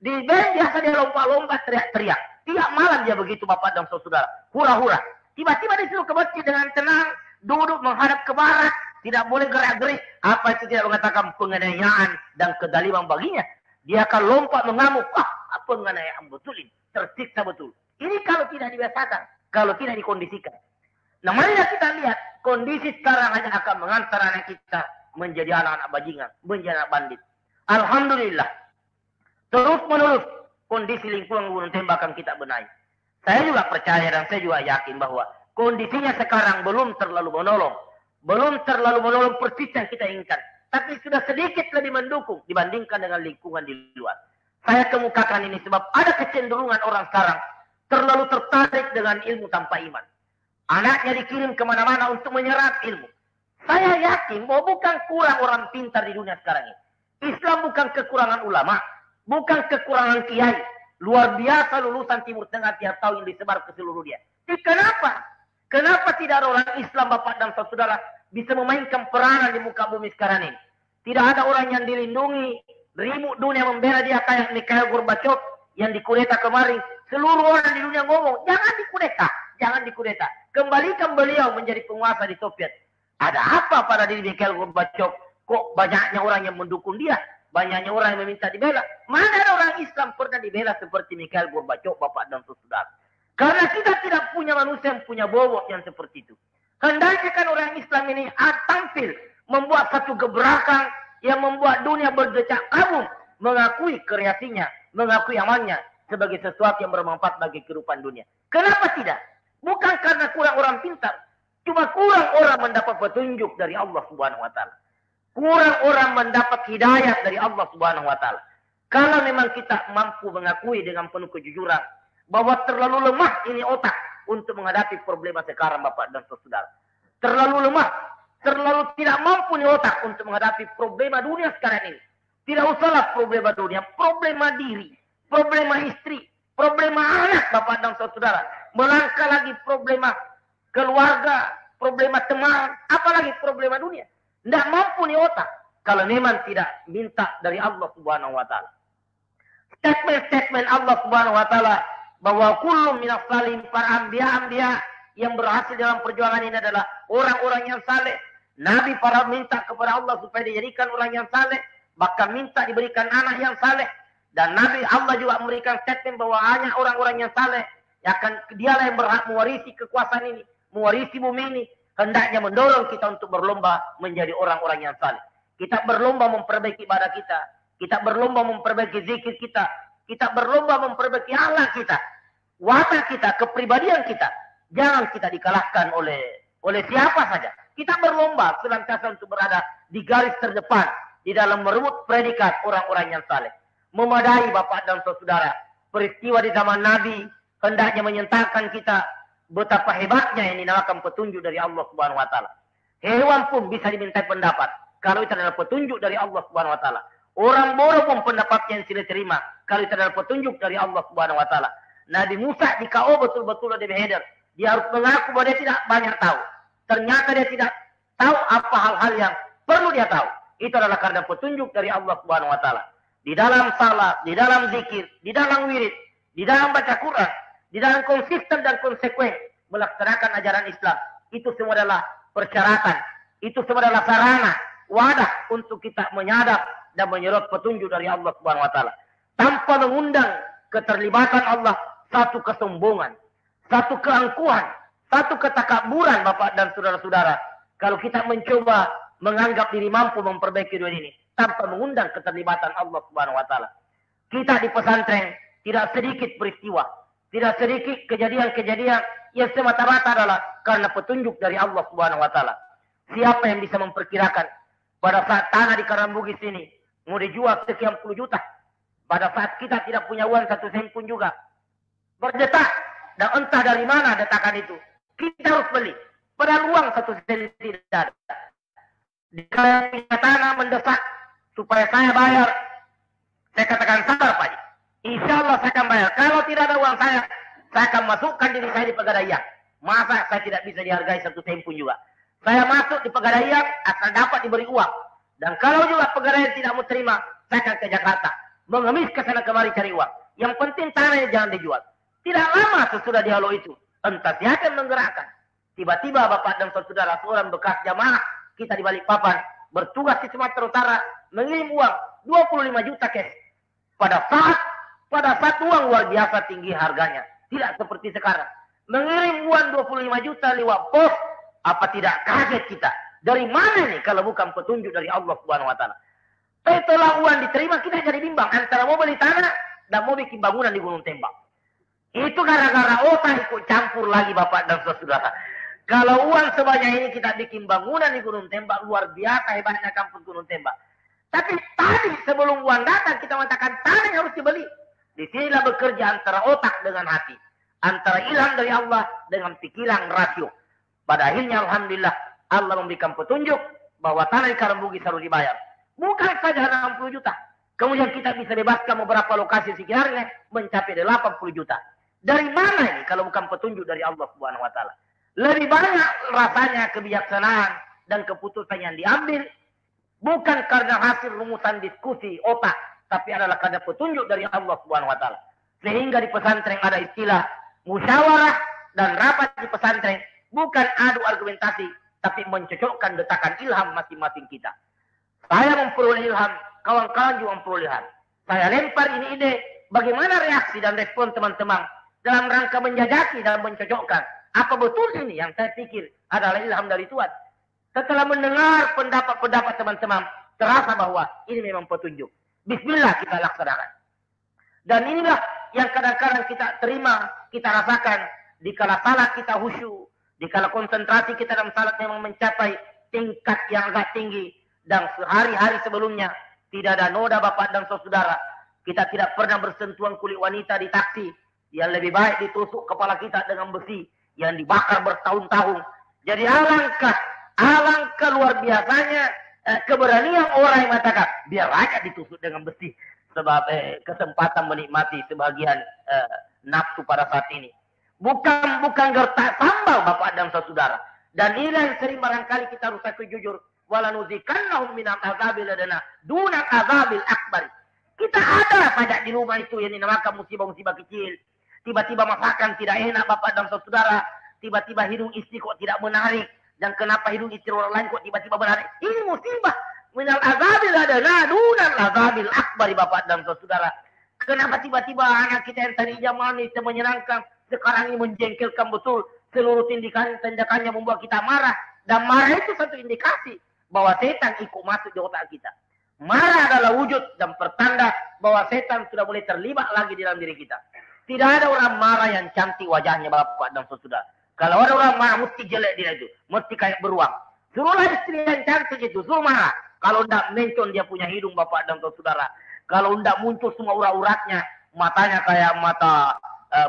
[SPEAKER 1] Di band biasa dia lompat-lompat, teriak-teriak. Tiap malam dia begitu, Bapak dan Saudara, hura-hura. Tiba-tiba disuruh ke masjid dengan tenang, duduk menghadap ke barat, tidak boleh gerak-gerik. Apa itu tidak mengatakan penganiayaan dan kedaliman baginya? Dia akan lompat mengamuk. Wah, penganiayaan betul ini, tersiksa betul. Ini kalau tidak dibiasakan, kalau tidak dikondisikan. Nah, marilah kita lihat kondisi sekarang hanya akan mengantar anak kita menjadi anak-anak bajingan, menjadi anak bandit. Alhamdulillah, terus menerus kondisi lingkungan gunung tembakan kita benahi. Saya juga percaya dan saya juga yakin bahwa kondisinya sekarang belum terlalu menolong. Belum terlalu menolong persis yang kita inginkan. Tapi sudah sedikit lebih mendukung dibandingkan dengan lingkungan di luar. Saya kemukakan ini sebab ada kecenderungan orang sekarang terlalu tertarik dengan ilmu tanpa iman. Anaknya dikirim kemana-mana untuk menyerap ilmu. Saya yakin bahwa bukan kurang orang pintar di dunia sekarang ini. Islam bukan kekurangan ulama, bukan kekurangan kiai. Luar biasa lulusan Timur Tengah tiap tahun yang disebar ke seluruh dunia. Kenapa? Kenapa tidak ada orang Islam, Bapak dan Saudara, bisa memainkan peranan di muka bumi sekarang ini? Tidak ada orang yang dilindungi, ribu dunia membela dia kayak Mikhail Gorbachev yang dikudeta kemarin. Seluruh orang di dunia ngomong, jangan dikudeta, jangan dikudeta. Kembalikan beliau menjadi penguasa di Soviet. Ada apa pada diri Mikhail Gorbachev? Kok banyaknya orang yang mendukung dia? Banyaknya orang yang meminta dibela. Mana ada orang Islam pernah dibela seperti Mikhail Gorbachev, Bapak dan Saudara? Karena kita tidak punya manusia yang punya bobot yang seperti itu. Hendaknya kan orang Islam ini tampil membuat satu gebrakan yang membuat dunia berdecak kagum, mengakui kreasinya, mengakui amalnya sebagai sesuatu yang bermanfaat bagi kehidupan dunia. Kenapa tidak? Bukan karena kurang orang pintar, cuma kurang orang mendapat petunjuk dari Allah Subhanahu wa taala. Kurang orang mendapat hidayah dari Allah Subhanahu wa taala. Kalau memang kita mampu mengakui dengan penuh kejujuran bahwa terlalu lemah ini otak untuk menghadapi problema sekarang, Bapak dan Saudara. Terlalu lemah, terlalu tidak mampu nih otak untuk menghadapi problema dunia sekarang ini. Tidak usahlah problema dunia, problema diri, problema istri, problema anak, Bapak dan Saudara. Melangkah lagi problema keluarga, problema teman, apalagi problema dunia. Tidak mampu nih otak kalau memang tidak minta dari Allah Subhanahu wa taala. Statement Allah Subhanahu wa taala bahwa kullu minas salim, para anbiya yang berhasil dalam perjuangan ini adalah orang-orang yang saleh. Nabi para minta kepada Allah supaya dijadikan orang yang saleh, bahkan minta diberikan anak yang saleh. Dan Nabi Allah juga memberikan statement bahwa hanya orang-orang yang saleh yang akan dialah yang berhak mewarisi kekuasaan ini, mewarisi bumi ini. Hendaknya mendorong kita untuk berlomba menjadi orang-orang yang saleh. Kita berlomba memperbaiki ibadah kita. Kita berlomba memperbaiki zikir kita. Kita berlomba memperbaiki akhlak kita. Watak kita, kepribadian kita. Jangan kita dikalahkan oleh siapa saja. Kita berlomba senantiasa untuk berada di garis terdepan di dalam merebut predikat orang-orang yang saleh. Memadai Bapak dan Saudara, peristiwa di zaman Nabi hendaknya menyentakan kita betapa hebatnya yang dinamakan petunjuk dari Allah Subhanahu wa taala. Hewan pun bisa dimintai pendapat kalau itu adalah petunjuk dari Allah Subhanahu wa taala. Orang bodoh pun pendapatnya yang tidak terima kalau itu adalah petunjuk dari Allah Subhanahu wa taala. Nabi Musa di KO betul-betul ada beheder. Dia harus mengaku bahwa dia tidak banyak tahu. Ternyata dia tidak tahu apa hal-hal yang perlu dia tahu. Itu adalah karena petunjuk dari Allah Subhanahu wa taala. Di dalam salat, di dalam zikir, di dalam wirid, di dalam baca Quran, di dalam konsisten dan konsekuen melaksanakan ajaran Islam. Itu semua adalah persyaratan. Itu semua adalah sarana, wadah untuk kita menyadap dan menyerap petunjuk dari Allah Subhanahu wa taala. Tanpa mengundang keterlibatan Allah, satu kesombongan, satu keangkuhan, satu ketakaburan Bapak dan saudara-saudara. Kalau kita mencoba menganggap diri mampu memperbaiki dunia ini tanpa mengundang keterlibatan Allah Subhanahu wa taala. Kita di pesantren tidak sedikit peristiwa, tidak sedikit kejadian-kejadian yang semata-mata adalah karena petunjuk dari Allah Subhanahu wa taala. Siapa yang bisa memperkirakan pada saat tanah di Karambugis ini mau dijual sekian puluh juta, pada saat kita tidak punya uang satu sen pun juga, berdetak, dan entah dari mana detakan itu, kita harus beli. Padahal uang satu sen tidak ada. Jika tanah mendesak supaya saya bayar, saya katakan sabar Pak. Insya Allah saya akan bayar. Kalau tidak ada uang saya akan masukkan diri saya di Pegadaian. Masa saya tidak bisa dihargai satu sen pun juga. Saya masuk di Pegadaian akan dapat diberi uang. Dan kalau juga Pegadaian tidak mau terima, saya akan ke Jakarta. Mengemis ke sana kemari cari uang. Yang penting tanahnya jangan dijual. Tidak lama sesudah dialog itu, entah siapa yang menggerakkan. Tiba-tiba Bapak dan Saudara, seorang bekas jamaah kita di Balikpapan bertugas di Sumatera Utara mengirim uang 25 juta cash. Pada saat uang luar biasa tinggi harganya, tidak seperti sekarang. Mengirim uang 25 juta lewat pos, apa tidak kaget kita? Dari mana nih kalau bukan petunjuk dari Allah Subhanahu wa taala? Setelah uang diterima kita jadi bimbang antara mau beli tanah dan mau bikin bangunan di Gunung Tembak. Itu gara-gara otak ikut campur lagi Bapak dan Saudara. Kalau uang sebanyak ini kita bikin bangunan di Gunung Tembak, luar biasa hebatnya kampus Gunung Tembak. Tapi tadi sebelum uang datang kita mengatakan tanah yang harus dibeli. Disinilah bekerja antara otak dengan hati. Antara ilham dari Allah dengan pikiran rasio. Pada akhirnya Alhamdulillah Allah memberikan petunjuk bahwa tanah di Karambugis harus dibayar. Bukan saja 60 juta. Kemudian kita bisa bebaskan beberapa lokasi sekitarnya mencapai 80 juta. Dari mana ini kalau bukan petunjuk dari Allah Subhanahu wa taala? Lebih banyak rasanya kebijaksanaan dan keputusan yang diambil bukan karena hasil rumusan diskusi otak, tapi adalah karena petunjuk dari Allah Subhanahu wa taala. Sehingga di pesantren ada istilah musyawarah dan rapat di pesantren bukan adu argumentasi, tapi mencocokkan detakan ilham masing-masing kita. Saya memperoleh ilham, kawan-kawan juga memperoleh ilham. Saya lempar ini ide, bagaimana reaksi dan respon teman-teman dalam rangka menjajaki dan mencocokkan. Apa betul ini yang saya pikir adalah ilham dari Tuhan? Setelah mendengar pendapat-pendapat teman-teman, terasa bahwa ini memang petunjuk. Bismillah kita laksanakan. Dan inilah yang kadang-kadang kita terima, kita rasakan. Dikala salat kita khusyuk, dikala konsentrasi kita dalam salat memang mencapai tingkat yang agak tinggi. Dan sehari-hari sebelumnya tidak ada noda Bapak dan Saudara. Kita tidak pernah bersentuhan kulit wanita di taksi. Yang lebih baik ditusuk kepala kita dengan besi yang dibakar bertahun-tahun. Jadi alangkah luar biasanya keberanian orang yang mengatakan biar aja ditusuk dengan besi sebab kesempatan menikmati sebagian nafsu pada saat ini. Bukan gertak sambal Bapak dan Saudara. Dan ini yang sering barangkali kita harus jujur. Walanuzikannahum minal azabil adna dunal azabil akbar. Kita ada pajak di rumah itu yang dinamakan musibah-musibah kecil. tiba-tiba masakan tidak enak Bapak dan Saudara, tiba-tiba hidung istri kok tidak menarik, dan kenapa hidung istri orang lain kok tiba-tiba menarik? Ini musibah. Minal azabil adana dunal azabil akbar Bapak dan Saudara. Kenapa tiba-tiba anak kita yang tadinya manis dan menyenangkan sekarang ini menjengkelkan betul, seluruh tindakannya membuat kita marah, dan marah itu satu indikasi bahwa setan ikut masuk di otak kita. Marah adalah wujud dan pertanda bahwa setan sudah mulai terlibat lagi di dalam diri kita. Tidak ada orang marah yang cantik wajahnya Bapak dan Saudara. Kalau ada orang marah mesti jelek dia itu, mesti kayak beruang. Suruhlah istri yang cantik itu, suruh marah. Kalau tidak mencon dia punya hidung Bapak dan Saudara. Kalau tidak muncul semua urat-uratnya, matanya kayak mata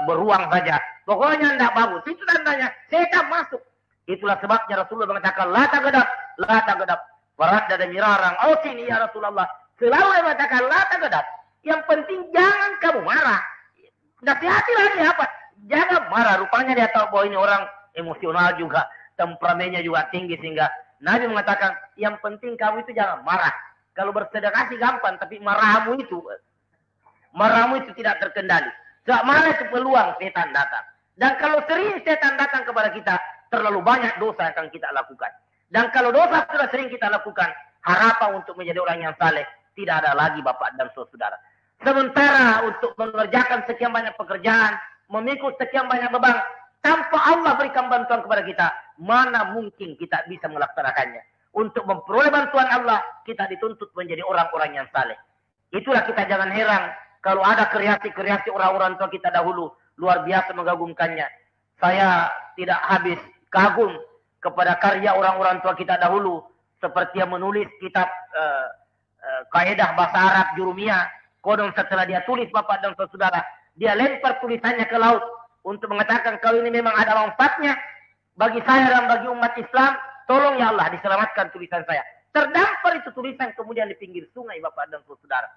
[SPEAKER 1] beruang saja. Pokoknya tidak bagus. Itu tandanya setan masuk. Itulah sebabnya Rasulullah mengatakan, la tagadab, la tagadab. Waradda dan mirarang. Oh sini ya Rasulullah. Selalu dia mengatakan, la tagadab. Yang penting jangan kamu marah. Nasihati lagi apa? Jangan marah. Rupanya dia tahu bahwa ini orang emosional juga. Temperamennya juga tinggi sehingga Nabi mengatakan, yang penting kamu itu jangan marah. Kalau bersedekah sih gampang, tapi marahmu itu tidak terkendali. Sebab marah itu peluang setan datang. Dan kalau sering setan datang kepada kita, terlalu banyak dosa yang akan kita lakukan. Dan kalau dosa sudah sering kita lakukan, harapan untuk menjadi orang yang saleh tidak ada lagi Bapak dan Saudara. Sementara untuk mengerjakan sekian banyak pekerjaan, memikul sekian banyak beban, tanpa Allah berikan bantuan kepada kita, mana mungkin kita bisa melaksanakannya. Untuk memperoleh bantuan Allah, kita dituntut menjadi orang-orang yang saleh. Itulah kita jangan heran kalau ada kreasi-kreasi orang-orang tua kita dahulu, luar biasa mengagumkannya. Saya tidak habis kagum kepada karya orang-orang tua kita dahulu, seperti yang menulis kitab kaidah bahasa Arab Jurumiyah. Kodong setelah dia tulis Bapak dan Saudara, dia lempar tulisannya ke laut untuk mengatakan kalau ini memang ada manfaatnya bagi saya dan bagi umat Islam, tolong ya Allah diselamatkan tulisan saya. Terdampar itu tulisan kemudian di pinggir sungai Bapak dan Saudara.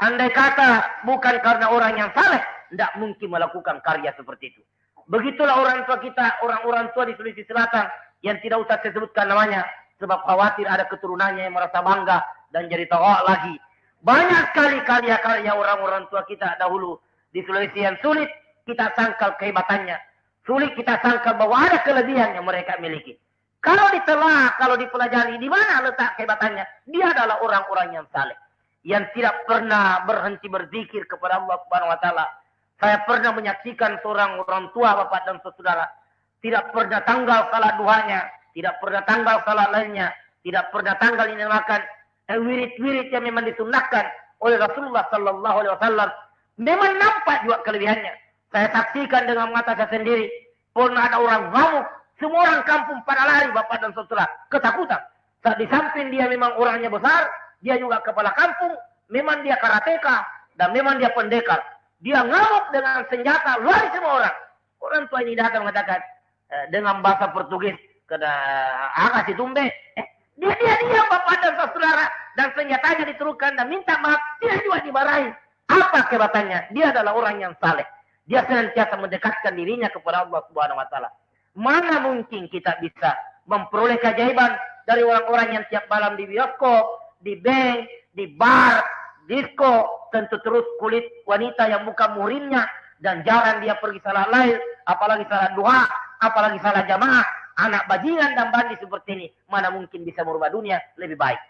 [SPEAKER 1] Andai kata bukan karena orang yang saleh, tidak mungkin melakukan karya seperti itu. Begitulah orang tua kita, orang-orang tua di Sulawesi Selatan yang tidak usah saya sebutkan namanya, sebab khawatir ada keturunannya yang merasa bangga dan jadi tawa lagi. Banyak sekali karya-karya orang-orang tua kita dahulu di Sulawesi yang sulit kita sangkal kehebatannya. Sulit kita sangkal bahwa ada kelebihan yang mereka miliki. Kalau ditelah, kalau dipelajari, di mana letak kehebatannya? Dia adalah orang-orang yang saleh, yang tidak pernah berhenti berzikir kepada Allah Subhanahu wa taala. Saya pernah menyaksikan seorang orang tua Bapak dan Saudara, tidak pernah tanggal salat duhanya, tidak pernah tanggal salat lainnya, tidak pernah tanggal ini makan wirid-wirid yang memang disunnahkan oleh Rasulullah sallallahu alaihi wasallam. Memang nampak juga kelebihannya. Saya saksikan dengan mata saya sendiri, pernah ada orang ngamuk, semua orang kampung pada lari Bapak dan Saudara, ketakutan. Saat di samping dia memang orangnya besar, dia juga kepala kampung, memang dia karateka, dan memang dia pendekar. Dia ngamuk dengan senjata, lari semua orang. Orang tua ini datang mengatakan, dengan bahasa Portugis, kena agak situmbe. Dia diam Bapak dan Saudara, dan senjatanya diteruskan dan minta maaf, tidak juga dimarahi. Apa kehebatannya? Dia adalah orang yang saleh. Dia senantiasa mendekatkan dirinya kepada Allah Subhanahu wa taala. Mana mungkin kita bisa memperoleh keajaiban dari orang-orang yang tiap malam di bioskop, di bank, di bar, disco, tentu terus kulit wanita yang bukan muhrimnya, dan jarang dia pergi salat lail, apalagi salat duha, apalagi salat jamaah. Anak bajingan dan bandi seperti ini, mana mungkin bisa merubah dunia lebih baik.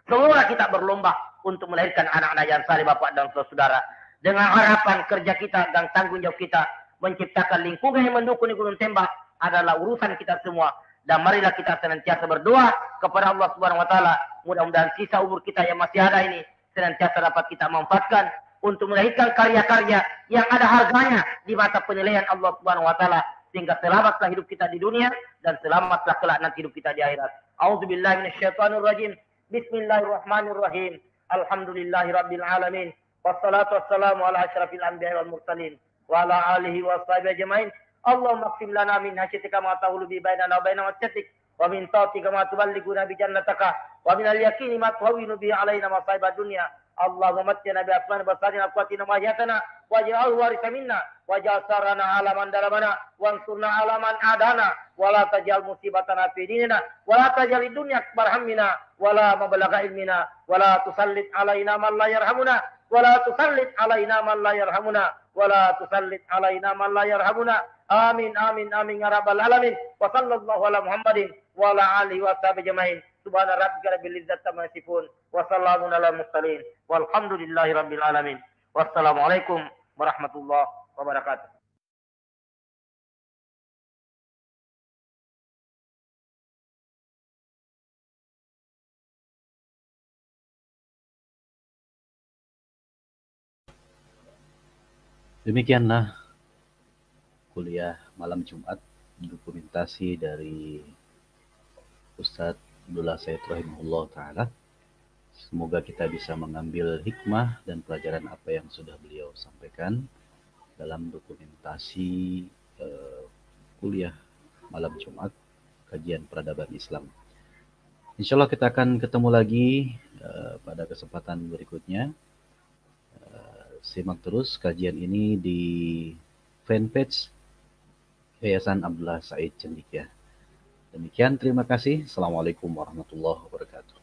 [SPEAKER 1] Semoga kita berlomba untuk melahirkan anak-anak yang saleh Bapak dan Saudara. Dengan harapan kerja kita dan tanggung jawab kita menciptakan lingkungan yang mendukung di Gunung Tembak adalah urusan kita semua. Dan marilah kita senantiasa berdoa kepada Allah Subhanahu wa taala. Mudah-mudahan sisa umur kita yang masih ada ini senantiasa dapat kita manfaatkan untuk melahirkan karya-karya yang ada harganya di mata penilaian Allah Subhanahu wa taala, sehingga selamatlah hidup kita di dunia dan selamatlah kelak nanti hidup kita di akhirat. A'udzubillahi minasyaitonirrajim. Bismillahirrahmanirrahim. Alhamdulillahirabbil alamin. Wassalatu wassalamu ala asyrafil anbiya'i wal mursalin wa ala alihi wa sahbihi ajmain. Allahumma qsim lana min hasyatika ma tahulu bi bainana wa baina ma'siyatik, wa min ta'atika ma tuballighuna bi jannataka, wa min al-yaqini ma tuhawwinu bi alaina masa'ib ad-dunya. Allahumma mattina bi asma'ina basarina quwwatina ma ahyatana waj'alhu waritha minna waj'al sarana 'ala man dalamana wansurna 'ala man adana wa la taj'al musibatana fi dinina wa la taj'al ad-dunya akbar hammina wa la mablagha ilmina wa la tusallit 'alaina man la yarhamuna ولا تسلط علينا من لا يرحمنا ولا تسلط علينا من لا يرحمنا آمين آمين آمين يا رب العالمين وصلى الله على محمد وعلى آله وصحبه أجمعين سبحان ربك رب العزة عما يصفون وسلام على المرسلين والحمد لله رب العالمين والسلام عليكم ورحمة الله وبركاته.
[SPEAKER 2] Demikianlah kuliah malam Jumat dokumentasi dari Ustadz Abdullah Said rahimahullah ta'ala. Semoga kita bisa mengambil hikmah dan pelajaran apa yang sudah beliau sampaikan dalam dokumentasi kuliah malam Jumat kajian peradaban Islam. Insya Allah kita akan ketemu lagi pada kesempatan berikutnya. Simak terus kajian ini di fanpage Yayasan Abdullah Said Cendekia. Demikian, terima kasih. Assalamualaikum warahmatullahi wabarakatuh.